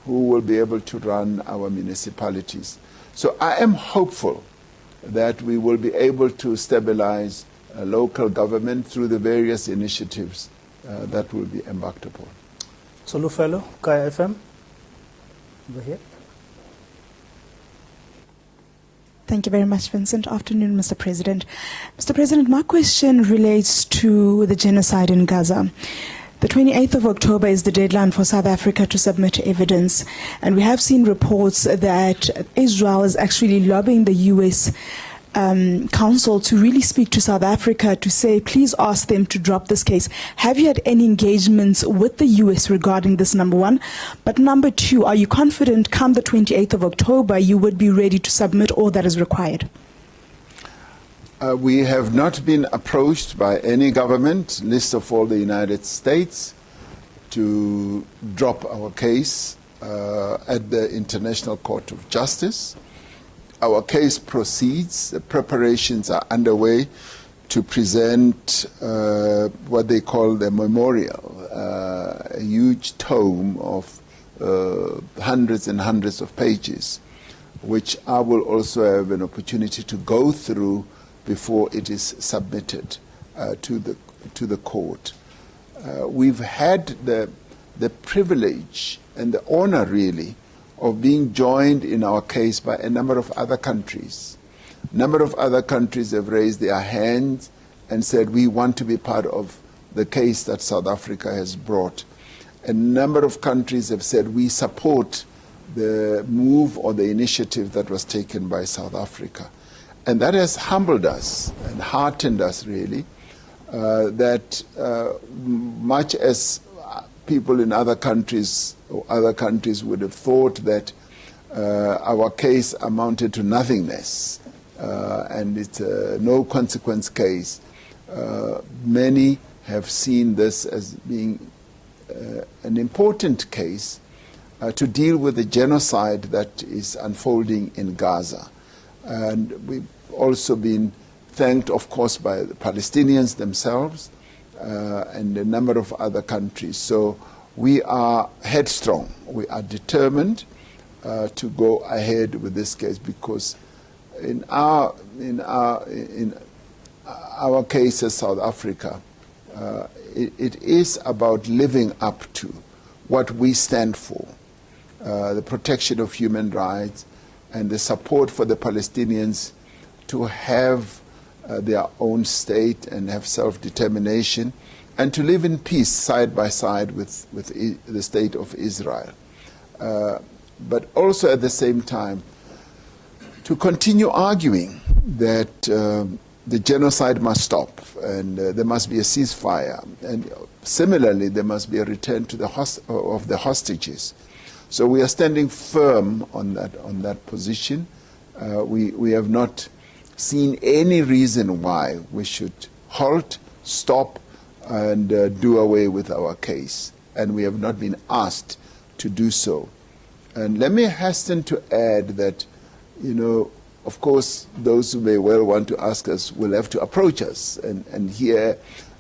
who will be able to run our municipalities. So I am hopeful that we will be able to stabilize local government through the various initiatives that will be embarked upon. Solu Fellow, Kaya FM, over here. Thank you very much, Vincent. Afternoon, Mr. President. Mr. President, my question relates to the genocide in Gaza. The 28th of October is the deadline for South Africa to submit evidence, and we have seen reports that Israel is actually lobbying the U.S. Council to really speak to South Africa to say, please ask them to drop this case. Have you had any engagements with the U.S. regarding this, number one? But number two, are you confident come the 28th of October you would be ready to submit all that is required? We have not been approached by any government, least of all the United States, to drop our case at the International Court of Justice. our case proceeds. The preparations are underway to present what they call the memorial, a huge tome of hundreds and hundreds of pages, which I will also have an opportunity to go through before it is submitted to the court. We've had the privilege and the honor, really, of being joined in our case by a number of other countries. A number of other countries have raised their hands and said, we want to be part of the case that South Africa has brought. A number of countries have said, we support the move or the initiative that was taken by South Africa. And that has humbled us and heartened us, really, that much as people in other countries would have thought that our case amounted to nothingness and it's a no consequence case, many have seen this as being an important case to deal with the genocide that is unfolding in Gaza. And we've also been thanked, of course, by the Palestinians themselves and a number of other countries. So we are headstrong. We are determined to go ahead with this case because in our case as South Africa, it is about living up to what we stand for, the protection of human rights and the support for the Palestinians to have their own state and have self-determination and to live in peace side by side with the state of Israel. But also at the same time to continue arguing that the genocide must stop and there must be a ceasefire, and similarly there must be a return to of the hostages. So we are standing firm on that position. We have not seen any reason why we should halt, stop, and do away with our case. And we have not been asked to do so. And let me hasten to add that, of course, those who may well want to ask us will have to approach us and hear,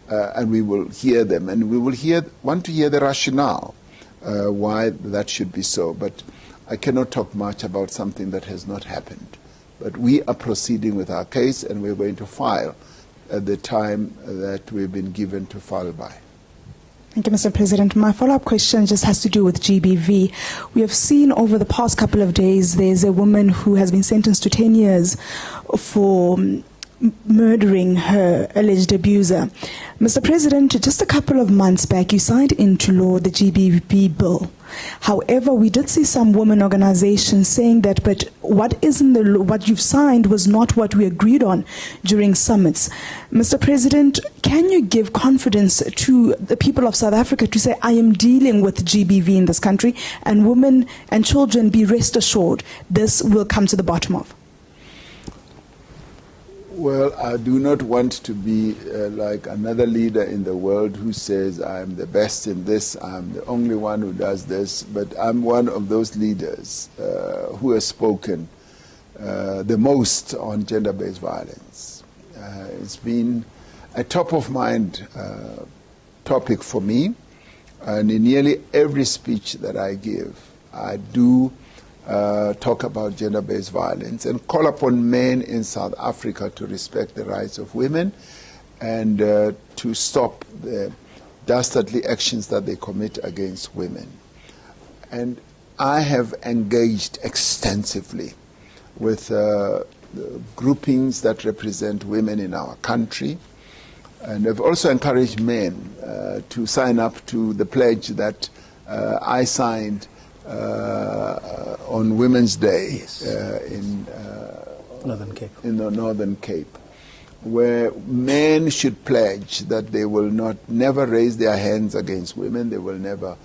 and we will hear them. And we will want to hear the rationale why that should be so. But I cannot talk much about something that has not happened. But we are proceeding with our case, and we're going to file at the time that we've been given to file by. Thank you, Mr. President. My follow-up question just has to do with GBV. We have seen over the past couple of days there's a woman who has been sentenced to 10 years for murdering her alleged abuser. Mr. President, just a couple of months back, you signed into law the GBV bill. However, we did see some women organizations saying that, but what is in the law, what you've signed was not what we agreed on during summits. Mr. President, can you give confidence to the people of South Africa to say, I am dealing with GBV in this country, and women and children be rest assured this will come to the bottom of? Well, I do not want to be like another leader in the world who says I'm the best in this, I'm the only one who does this, but I'm one of those leaders who has spoken the most on gender-based violence. It's been a top-of-mind topic for me, and in nearly every speech that I give, I do talk about gender-based violence and call upon men in South Africa to respect the rights of women and to stop the dastardly actions that they commit against women. And I have engaged extensively with the groupings that represent women in our country, and have also encouraged men to sign up to the pledge that I signed on Women's Day in the Northern Cape, where men should pledge that they will never raise their hands against women, they will never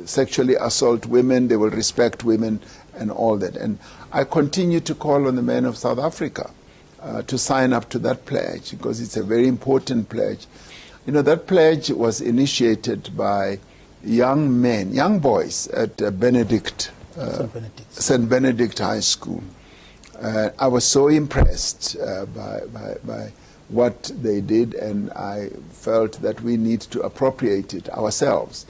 sexually assault women, they will respect women and all that. And I continue to call on the men of South Africa to sign up to that pledge, because it's a very important pledge. That pledge was initiated by young men, young boys at Benedict St. Benedict High School. I was so impressed by what they did, and I felt that we need to appropriate it ourselves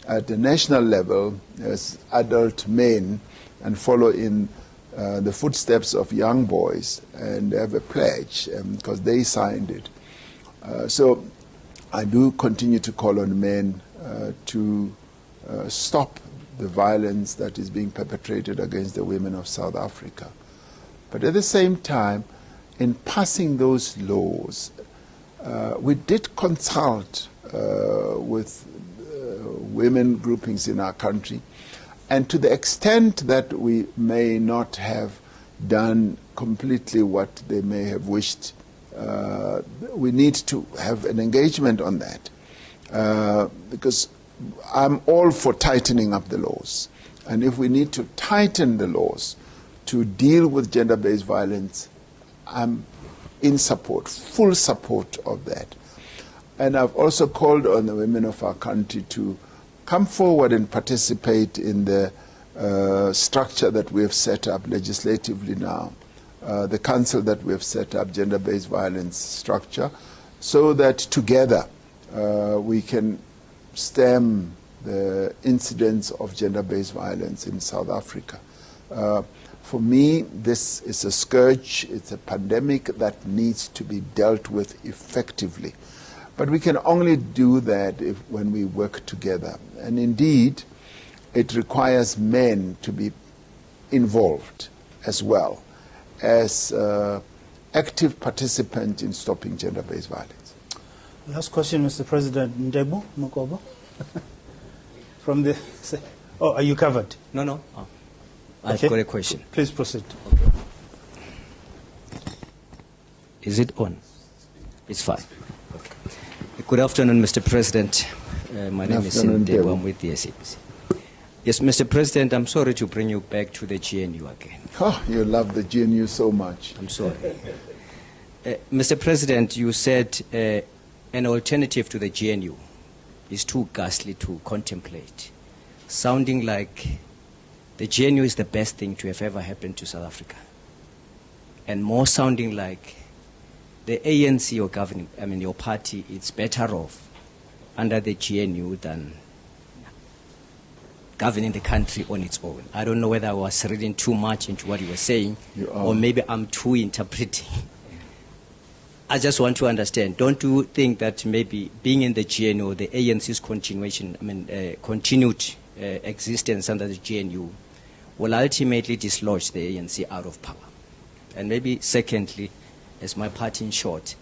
at the national level as adult men and follow in the footsteps of young boys and have a pledge because they signed it. So I do continue to call on men to stop the violence that is being perpetrated against the women of South Africa. But at the same time, in passing those laws, we did consult with women groupings in our country, and to the extent that we may not have done completely what they may have wished, we need to have an engagement on that, because I'm all for tightening up the laws. And if we need to tighten the laws to deal with gender-based violence, I'm in support, full support of that. And I've also called on the women of our country to come forward and participate in the structure that we have set up legislatively now, the council that we have set up, gender-based violence structure, so that together we can stem the incidence of gender-based violence in South Africa. For me, this is a scourge, it's a pandemic that needs to be dealt with effectively. But we can only do that when we work together. And indeed, it requires men to be involved as well as active participants in stopping gender-based violence. Last question, Mr. President. Ndebo Mukobo? From the... Oh, are you covered? No. Oh. I've got a question. Please proceed. Okay. Is it on? It's fine. Okay. Good afternoon, Mr. President. My name is Ndebo. I'm with the SABC. Yes, Mr. President, I'm sorry to bring you back to the GNU again. Oh, you love the GNU so much. I'm sorry. Mr. President, you said an alternative to the GNU is too ghastly to contemplate, sounding like the GNU is the best thing to have ever happened to South Africa, and more sounding like the ANC or governing, your party, it's better off under the GNU than governing the country on its own. I don't know whether I was reading too much into what you were saying, or maybe I'm too interpreting. I just want to understand, don't you think that maybe being in the GNU, the ANC's continued existence under the GNU will ultimately dislodge the ANC out of power? And maybe secondly, as my party in short,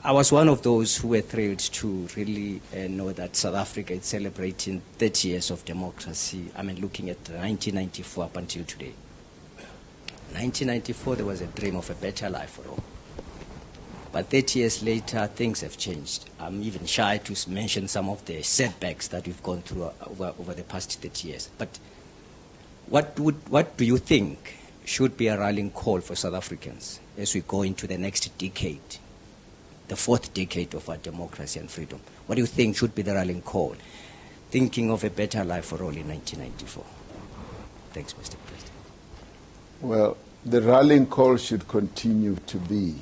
I was one of those who were thrilled to really know that South Africa is celebrating 30 years of democracy. Looking at 1994 up until today. 1994, there was a dream of a better life for all. But 30 years later, things have changed. I'm even shy to mention some of the setbacks that we've gone through over the past 30 years. But what do you think should be a rallying call for South Africans as we go into the next decade, the fourth decade of our democracy and freedom? What do you think should be the rallying call, thinking of a better life for all in 1994? Thanks, Mr. President. Well, the rallying call should continue to be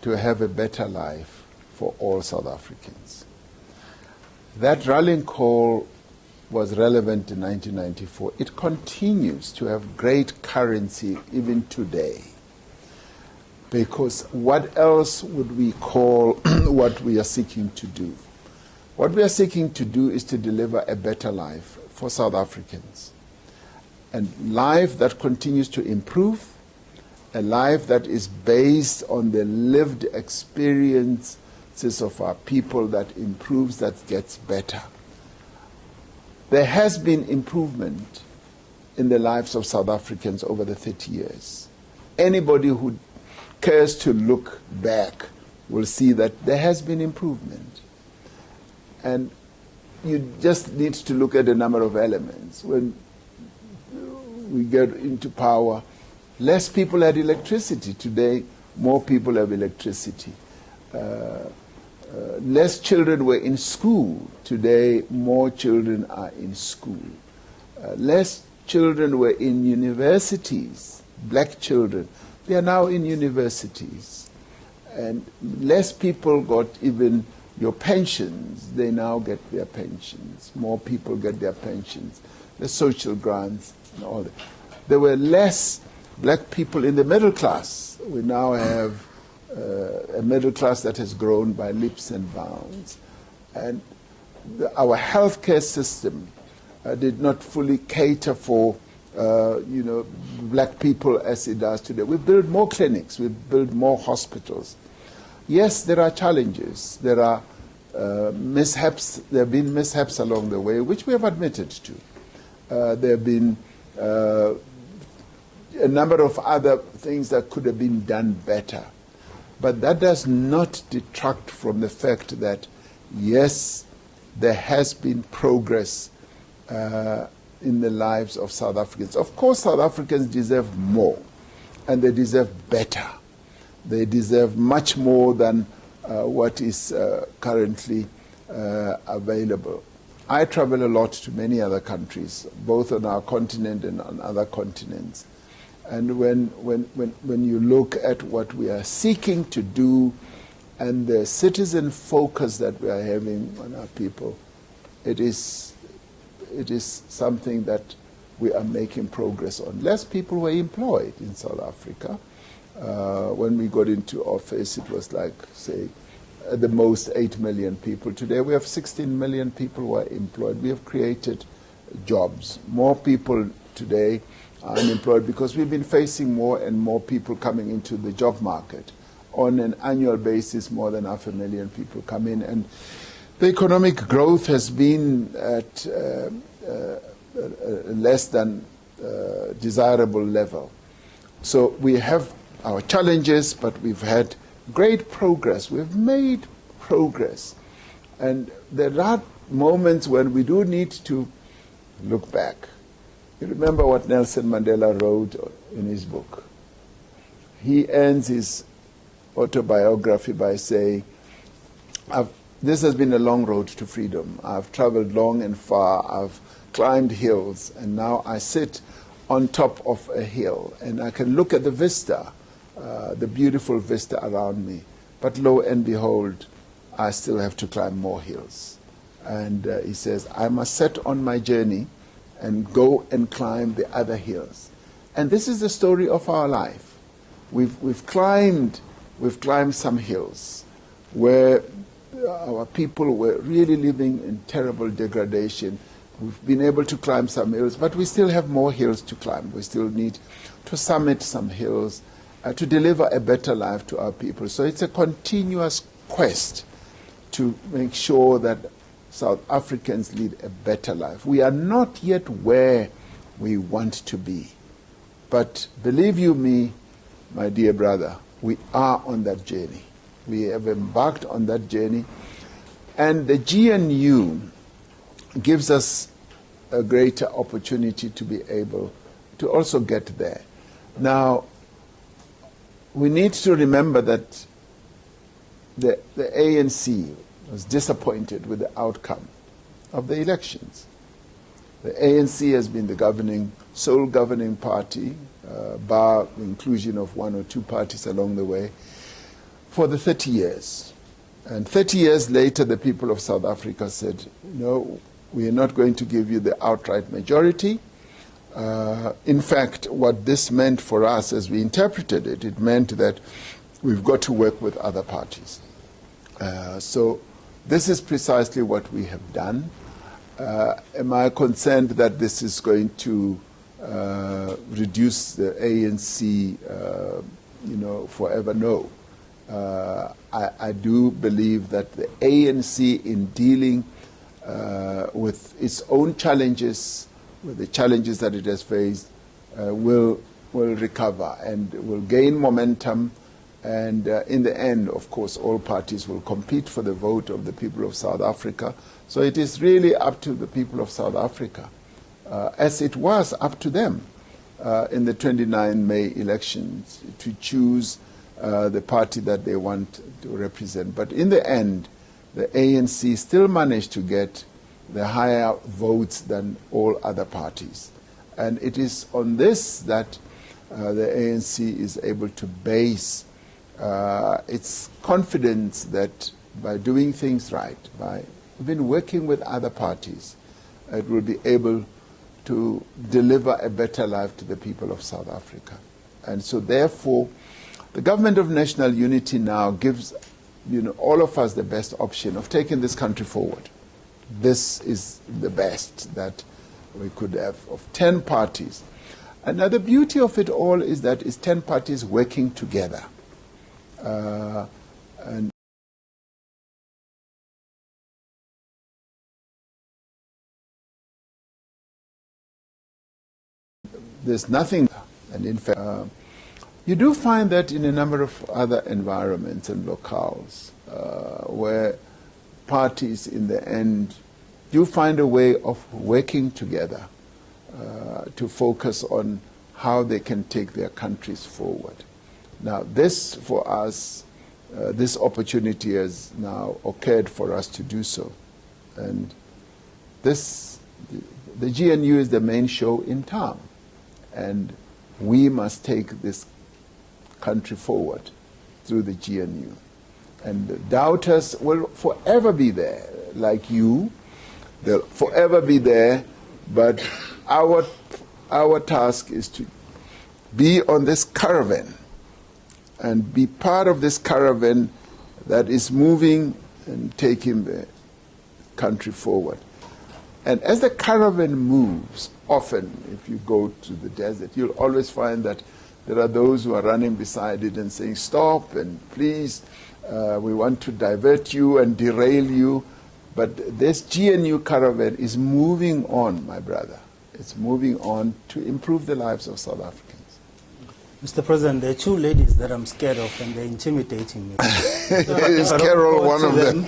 to have a better life for all South Africans. That rallying call was relevant in 1994. It continues to have great currency even today, because what else would we call what we are seeking to do? What we are seeking to do is to deliver a better life for South Africans, and life that continues to improve, a life that is based on the lived experiences of our people, that improves, that gets better. There has been improvement in the lives of South Africans over the 30 years. Anybody who cares to look back will see that there has been improvement. And you just need to look at a number of elements. When we get into power, less people had electricity. Today, more people have electricity. Less children were in school. Today, more children are in school. less children were in universities, black children. They are now in universities. And less people got even your pensions. They now get their pensions. More people get their pensions, the social grants and all that. There were less black people in the middle class. We now have a middle class that has grown by leaps and bounds. And our healthcare system did not fully cater for black people as it does today. We built more clinics, we built more hospitals. Yes, there are challenges. There are mishaps. There have been mishaps along the way, which we have admitted to. There have been a number of other things that could have been done better. But that does not detract from the fact that, yes, there has been progress in the lives of South Africans. Of course, South Africans deserve more, and they deserve better. They deserve much more than what is currently available. I travel a lot to many other countries, both on our continent and on other continents. And when you look at what we are seeking to do and the citizen focus that we are having on our people, it is something that we are making progress on. Less people were employed in South Africa. When we got into office, it was like, say, at the most 8 million people. Today we have 16 million people who are employed. We have created jobs. More people today are unemployed because we've been facing more and more people coming into the job market. On an annual basis, more than 500,000 people come in. And the economic growth has been at less than desirable level. So we have our challenges, but we've had great progress. We've made progress. And there are moments when we do need to look back. You remember what Nelson Mandela wrote in his book. He ends his autobiography by saying, this has been a long road to freedom. I've traveled long and far. I've climbed hills, and now I sit on top of a hill, and I can look at the vista, the beautiful vista around me. But lo and behold, I still have to climb more hills. And he says, I must set on my journey and go and climb the other hills. And this is the story of our life. We've climbed some hills where our people were really living in terrible degradation. We've been able to climb some hills, but we still have more hills to climb. We still need to summit some hills to deliver a better life to our people. So it's a continuous quest to make sure that South Africans lead a better life. We are not yet where we want to be. But believe you me, my dear brother, we are on that journey. We have embarked on that journey. And the GNU gives us a greater opportunity to be able to also get there. Now, we need to remember that the ANC was disappointed with the outcome of the elections. The ANC has been the sole governing party, bar the inclusion of one or two parties along the way, for the 30 years. And 30 years later, the people of South Africa said, no, we are not going to give you the outright majority. In fact, what this meant for us, as we interpreted it, it meant that we've got to work with other parties. So this is precisely what we have done. Am I concerned that this is going to reduce the ANC, forever? No. I do believe that the ANC, in dealing with its own challenges, with the challenges that it has faced, will recover and will gain momentum. And in the end, of course, all parties will compete for the vote of the people of South Africa. So it is really up to the people of South Africa, as it was up to them in the 29 May elections, to choose the party that they want to represent. But in the end, the ANC still managed to get the higher votes than all other parties. And it is on this that the ANC is able to base its confidence that by doing things right, by even working with other parties, it will be able to deliver a better life to the people of South Africa. And so therefore, the government of national unity now gives all of us the best option of taking this country forward. This is the best that we could have of 10 parties. And now the beauty of it all is that it's 10 parties working together. And there's nothing, and in fact, you do find that in a number of other environments and locales where parties in the end do find a way of working together to focus on how they can take their countries forward. Now this, for us, this opportunity has now occurred for us to do so. And this, the GNU is the main show in town. And we must take this country forward through the GNU. And the doubters will forever be there, like you. They'll forever be there, but our task is to be on this caravan and be part of this caravan that is moving and taking the country forward. And as the caravan moves, often if you go to the desert, you'll always find that there are those who are running beside it and saying, stop and please, we want to divert you and derail you. But this GNU caravan is moving on, my brother. It's moving on to improve the lives of South Africans. Mr. President, there are two ladies that I'm scared of, and they're intimidating me. Is Carol one of them?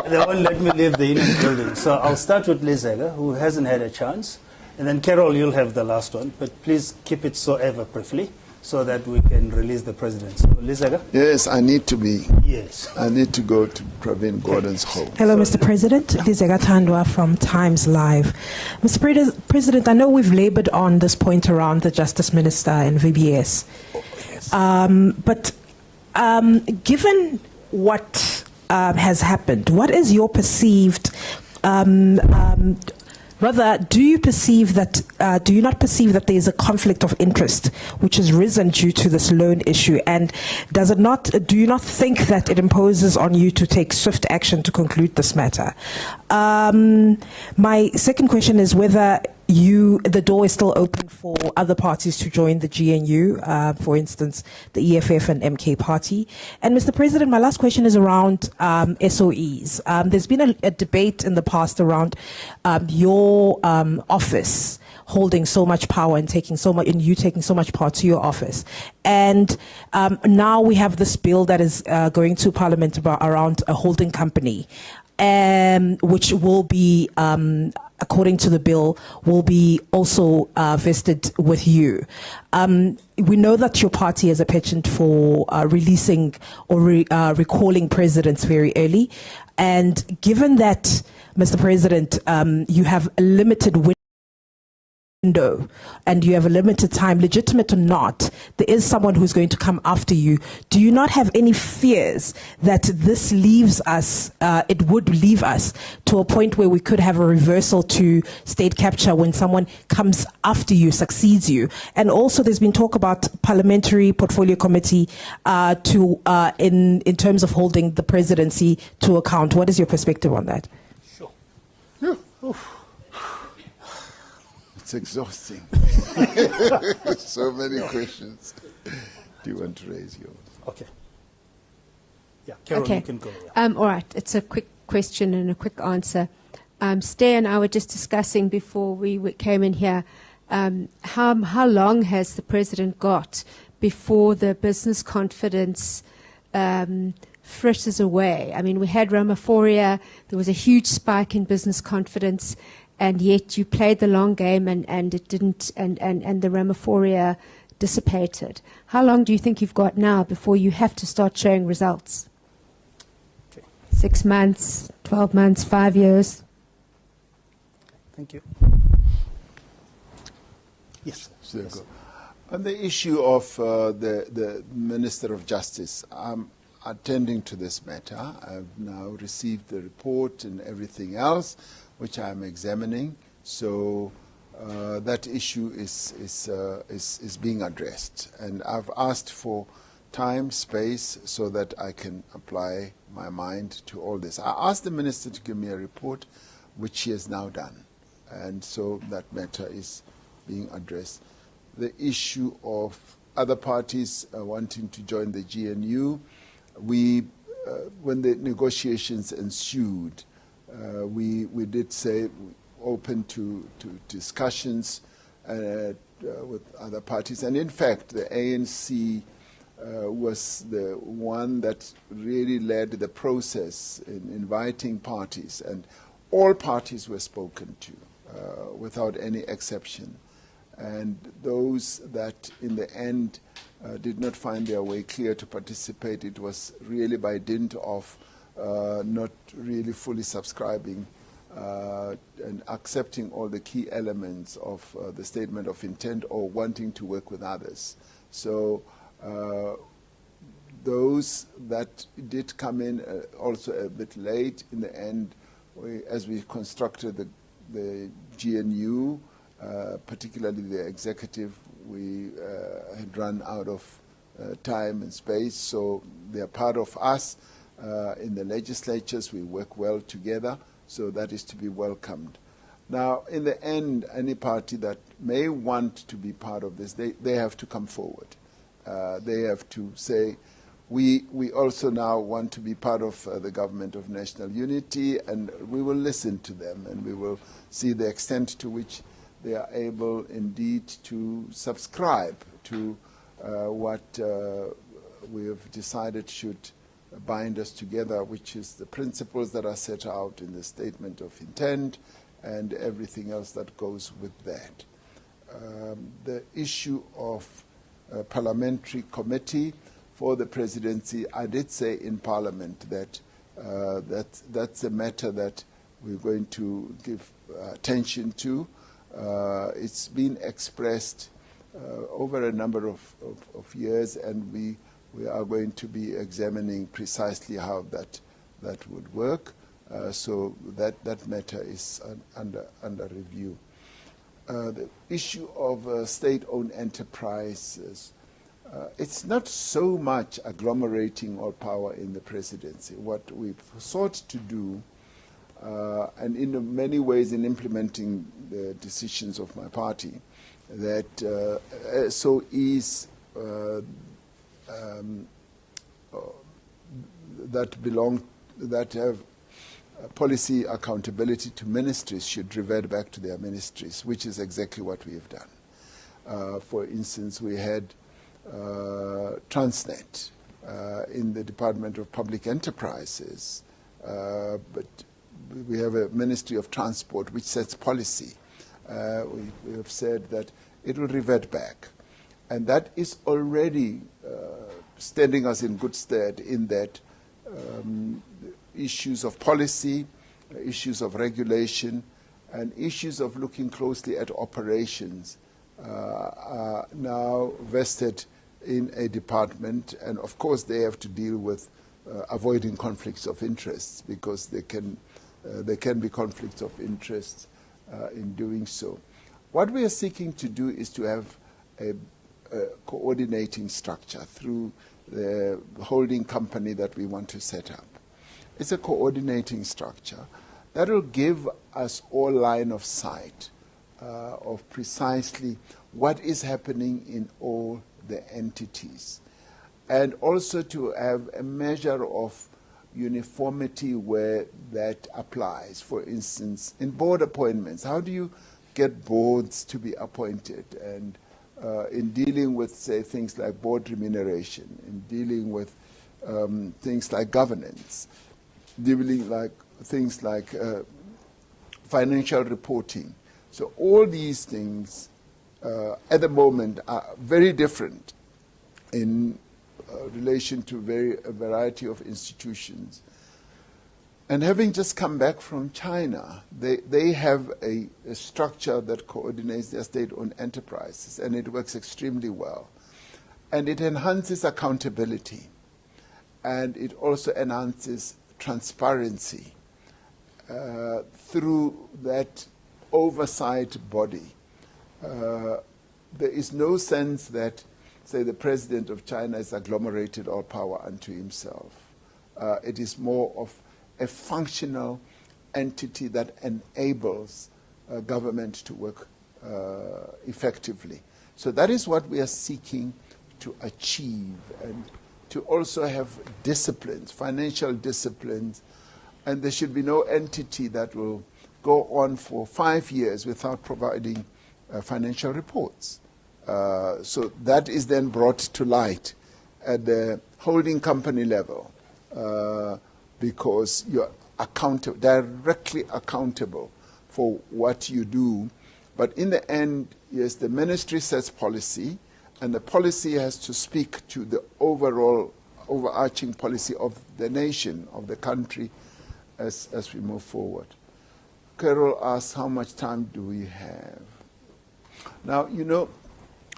They won't let me leave the Union building. So I'll start with Lizega, who hasn't had a chance. And then, Carol, you'll have the last one. But please keep it so ever briefly, so that we can release the president. So, Lizega? Yes, I need to be. Yes. I need to go to Pravin Gordon's home. Hello, Mr. President. Lizega Thandwa from Times Live. Mr. President, I know we've labored on this point around the Justice Minister and VBS. Oh, yes. But given what has happened, what is your perceived rather, do you perceive that? Do you not perceive that there is a conflict of interest which has risen due to this loan issue? And does it not? Do you not think that it imposes on you to take swift action to conclude this matter? My second question is whether the door is still open for other parties to join the GNU, for instance, the EFF and MK party. And Mr. President, my last question is around SOEs. There's been a debate in the past around your office holding so much power and taking so much, and you taking so much power to your office. And now we have this bill that is going to Parliament around a holding company, which will be, according to the bill, will be also vested with you. We know that your party has a penchant for releasing or recalling presidents very early. And given that, Mr. President, you have a limited window and you have a limited time, legitimate or not, there is someone who's going to come after you. Do you not have any fears that this leaves us, it would leave us to a point where we could have a reversal to state capture when someone comes after you, succeeds you? And also there's been talk about parliamentary portfolio committee in terms of holding the presidency to account. What is your perspective on that? Sure. Yeah. It's exhausting. So many questions. Do you want to raise yours? Okay. Yeah, Carol, Okay. you can go. Yeah. All right, it's a quick question and a quick answer. Stay and I were just discussing before we came in here, how long has the president got before the business confidence fritters away? I mean, we had Ramaphosa, there was a huge spike in business confidence, and yet you played the long game and it didn't, and the Ramaphosa dissipated. How long do you think you've got now before you have to start showing results? Okay. 6 months, 12 months, 5 years? Thank you. Yes. There you go. On the issue of the Minister of Justice, I'm attending to this matter. I've now received the report and everything else, which I'm examining. So that issue is being addressed. And I've asked for time, space, so that I can apply my mind to all this. I asked the Minister to give me a report, which she has now done. And so that matter is being addressed. The issue of other parties wanting to join the GNU, when the negotiations ensued, we did say open to discussions with other parties. And in fact, the ANC was the one that really led the process in inviting parties. And all parties were spoken to without any exception. And those that in the end did not find their way clear to participate, it was really by dint of not really fully subscribing and accepting all the key elements of the statement of intent or wanting to work with others. So those that did come in also a bit late, in the end, as we constructed the GNU, particularly the executive, we had run out of time and space, so they are part of us. In the legislatures, we work well together, so that is to be welcomed. Now, in the end, any party that may want to be part of this, they have to come forward. They have to say, we also now want to be part of the government of national unity, and we will listen to them, and we will see the extent to which they are able indeed to subscribe to what we have decided should bind us together, which is the principles that are set out in the statement of intent and everything else that goes with that. The issue of parliamentary committee for the presidency, I did say in Parliament that that's a matter that we're going to give attention to. It's been expressed over a number of years, and we are going to be examining precisely how that would work. So that matter is under review. The issue of state-owned enterprises, it's not so much agglomerating all power in the presidency. What we've sought to do, and in many ways in implementing the decisions of my party, that that have policy accountability to ministries should revert back to their ministries, which is exactly what we have done. For instance, we had Transnet in the Department of Public Enterprises, but we have a Ministry of Transport which sets policy. We have said that it will revert back. And that is already standing us in good stead in that issues of policy, issues of regulation, and issues of looking closely at operations are now vested in a department. And of course they have to deal with avoiding conflicts of interests, because there can be conflicts of interest in doing so. What we are seeking to do is to have a coordinating structure through the holding company that we want to set up. It's a coordinating structure that will give us all line of sight of precisely what is happening in all the entities, and also to have a measure of uniformity where that applies. For instance, in board appointments, how do you get boards to be appointed? And in dealing with, say, things like board remuneration, in dealing with things like governance, dealing like things like financial reporting. So all these things at the moment are very different in relation to a variety of institutions. And having just come back from China, they have a structure that coordinates their state-owned enterprises, and it works extremely well. And it enhances accountability, and it also enhances transparency through that oversight body. There is no sense that, say, the president of China has agglomerated all power unto himself. It is more of a functional entity that enables government to work effectively. So that is what we are seeking to achieve, and to also have disciplines, financial disciplines, and there should be no entity that will go on for 5 years without providing financial reports. So that is then brought to light at the holding company level, because you're directly accountable for what you do. But in the end, yes, the ministry sets policy, and the policy has to speak to the overall overarching policy of the nation, of the country, as we move forward. Carol asked, how much time do we have? Now, you know,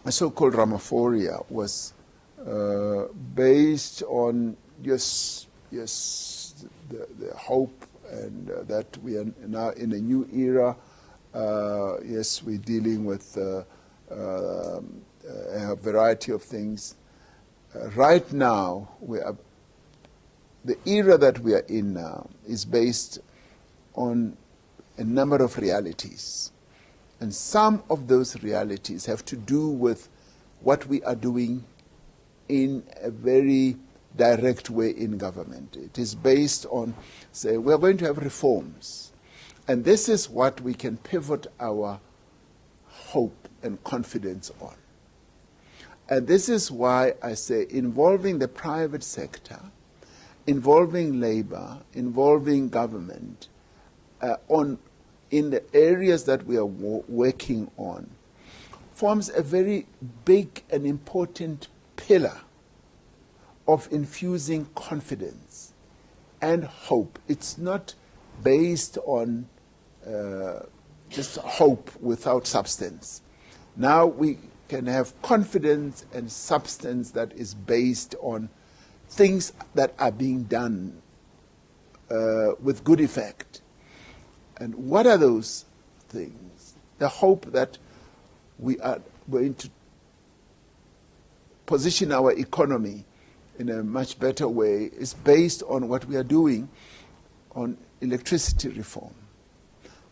the so-called Ramaphosa was based on the hope and that we are now in a new era. Yes, we're dealing with a variety of things. Right now, the era that we are in now is based on a number of realities. And some of those realities have to do with what we are doing in a very direct way in government. It is based on, say, we're going to have reforms. And this is what we can pivot our hope and confidence on. And this is why I say involving the private sector, involving labor, involving government in the areas that we are working on forms a very big and important pillar of infusing confidence and hope. It's not based on just hope without substance. Now we can have confidence and substance that is based on things that are being done with good effect. And what are those things? The hope that we are going to position our economy in a much better way is based on what we are doing on electricity reform.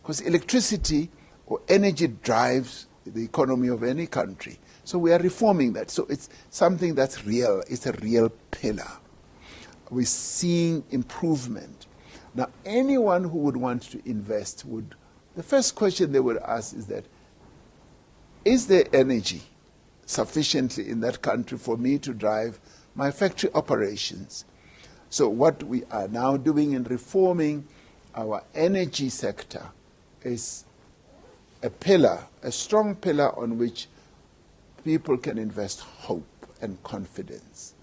Because electricity or energy drives the economy of any country. So we are reforming that. So it's something that's real. It's a real pillar. We're seeing improvement. Now, anyone who would want to invest the first question they would ask is that, is there energy sufficiently in that country for me to drive my factory operations? So what we are now doing in reforming our energy sector is a pillar, a strong pillar on which people can invest hope and confidence.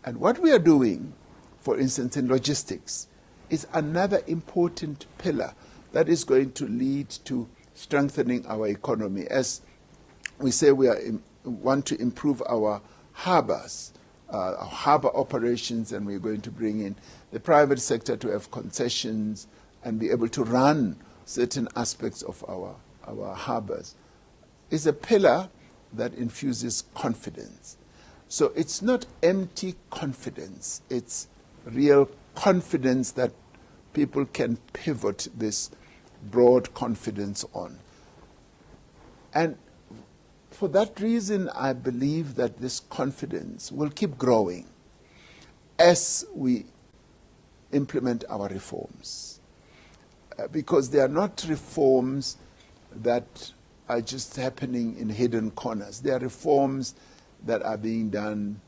And what we are doing, for instance, in logistics, is another important pillar that is going to lead to strengthening our economy. As we say, we want to improve our harbors, our harbor operations, and we're going to bring in the private sector to have concessions and be able to run certain aspects of our harbors. It's a pillar that infuses confidence. So it's not empty confidence, it's real confidence that people can pivot this broad confidence on. And for that reason, I believe that this confidence will keep growing as we implement our reforms. Because they are not reforms that are just happening in hidden corners. They are reforms that are being done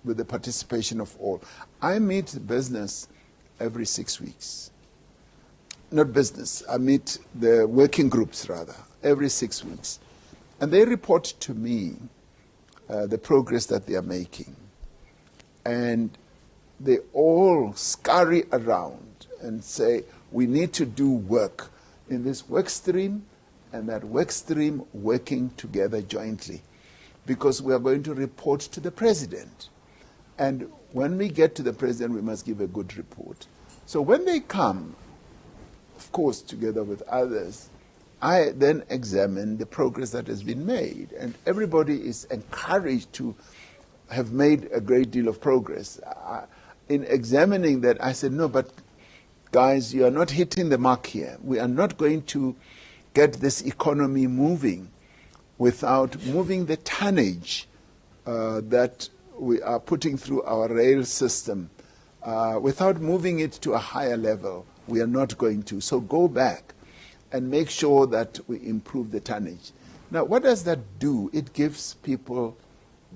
with the participation of all. I meet business every 6 weeks. Not business, I meet the working groups rather, every 6 weeks. And they report to me the progress that they are making. And they all scurry around and say, we need to do work in this work stream, and that work stream working together jointly, because we are going to report to the president. And when we get to the president, we must give a good report. So when they come, of course, together with others, I then examine the progress that has been made. And everybody is encouraged to have made a great deal of progress. In examining that, I said, no, but guys, you are not hitting the mark here. We are not going to get this economy moving without moving the tonnage that we are putting through our rail system. Without moving it to a higher level, we are not going to. So go back and make sure that we improve the tonnage. Now, what does that do? It gives people,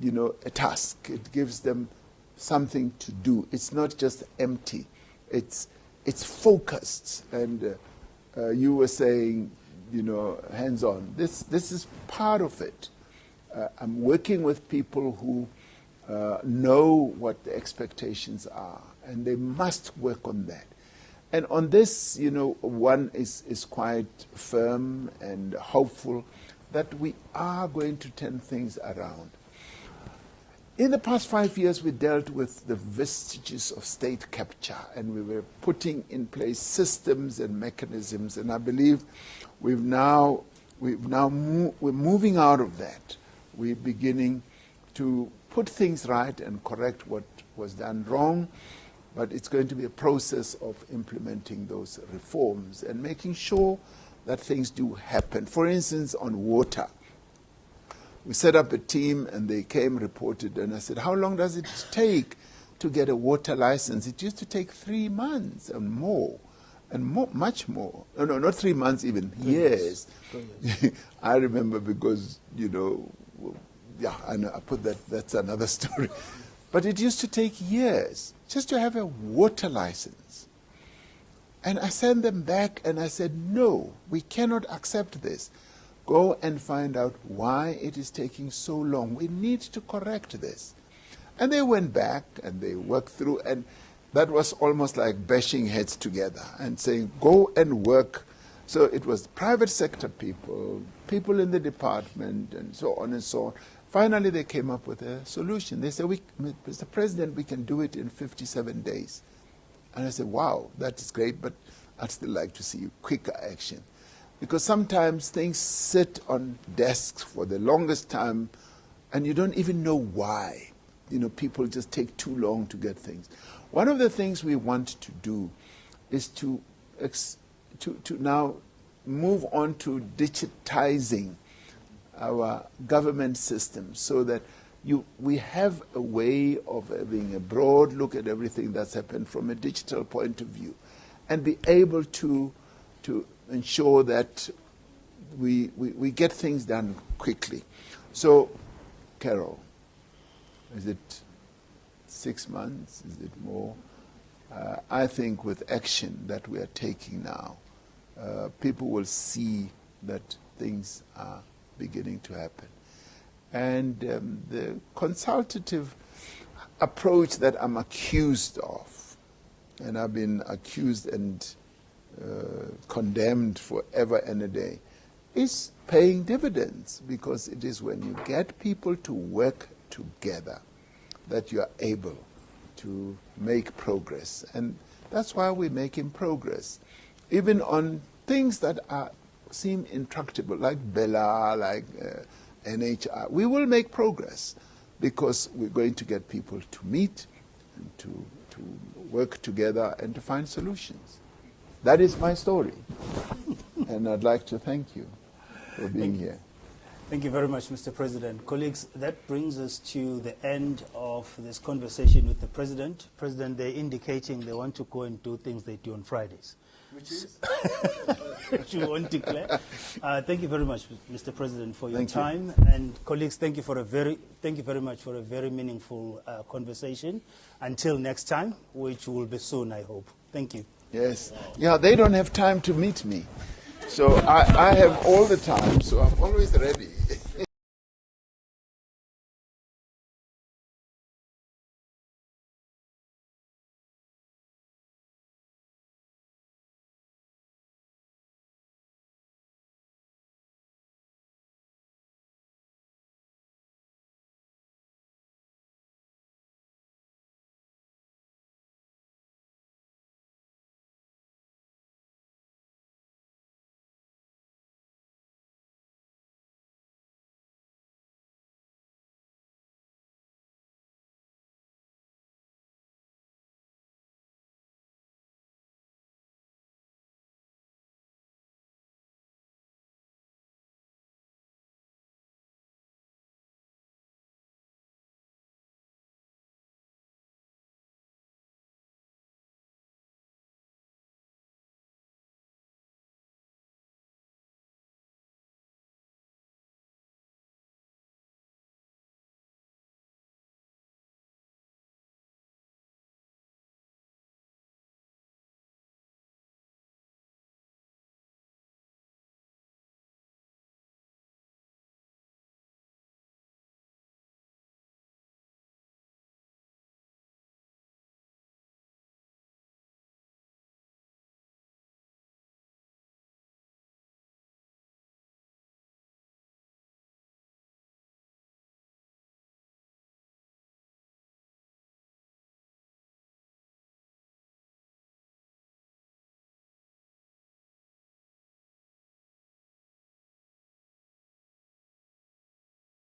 a task. It gives them something to do. It's not just empty. It's focused. And you were saying, hands-on. This is part of it. I'm working with people who know what the expectations are, and they must work on that. And on this, one is quite firm and hopeful that we are going to turn things around. In the past 5 years, we dealt with the vestiges of state capture, and we were putting in place systems and mechanisms, and I believe we're moving out of that. We're beginning to put things right and correct what was done wrong, but it's going to be a process of implementing those reforms and making sure that things do happen. For instance, on water, we set up a team and they came, reported, and I said, how long does it take to get a water license? It used to take 3 months and more, much more. No, not 3 months even, years. I remember because, I know, I put that's another story. But it used to take years just to have a water license. And I sent them back and I said, no, we cannot accept this. Go and find out why it is taking so long. We need to correct this. And they went back and they worked through, and that was almost like bashing heads together and saying, go and work. So it was private sector people, people in the department, and so on and so on. Finally, they came up with a solution. They said, Mr. President, we can do it in 57 days. And I said, wow, that is great, but I'd still like to see quicker action. Because sometimes things sit on desks for the longest time, and you don't even know why. People just take too long to get things. One of the things we want to do is to now move on to digitizing our government system so that we have a way of having a broad look at everything that's happened from a digital point of view and be able to ensure that we get things done quickly. So, Carol, is it 6 months? Is it more? I think with action that we are taking now, people will see that things are beginning to happen. And the consultative approach that I'm accused of, and I've been accused and condemned forever and a day, is paying dividends, because it is when you get people to work together that you are able to make progress. And that's why we're making progress. Even on things that seem intractable, like Bella, like NHR, we will make progress because we're going to get people to meet and to work together and to find solutions. That is my story. And I'd like to thank you for being here. Thank you very much, Mr. President. Colleagues, that brings us to the end of this conversation with the President. President, they're indicating they want to go and do things they do on Fridays. Which is? Which we won't declare. Thank you very much, Mr. President, for your Thank you. time. And colleagues, thank you very much for a very meaningful conversation. Until next time, which will be soon, I hope. Thank you. Yes. Yeah, they don't have time to meet me. So I have all the time, so I'm always ready.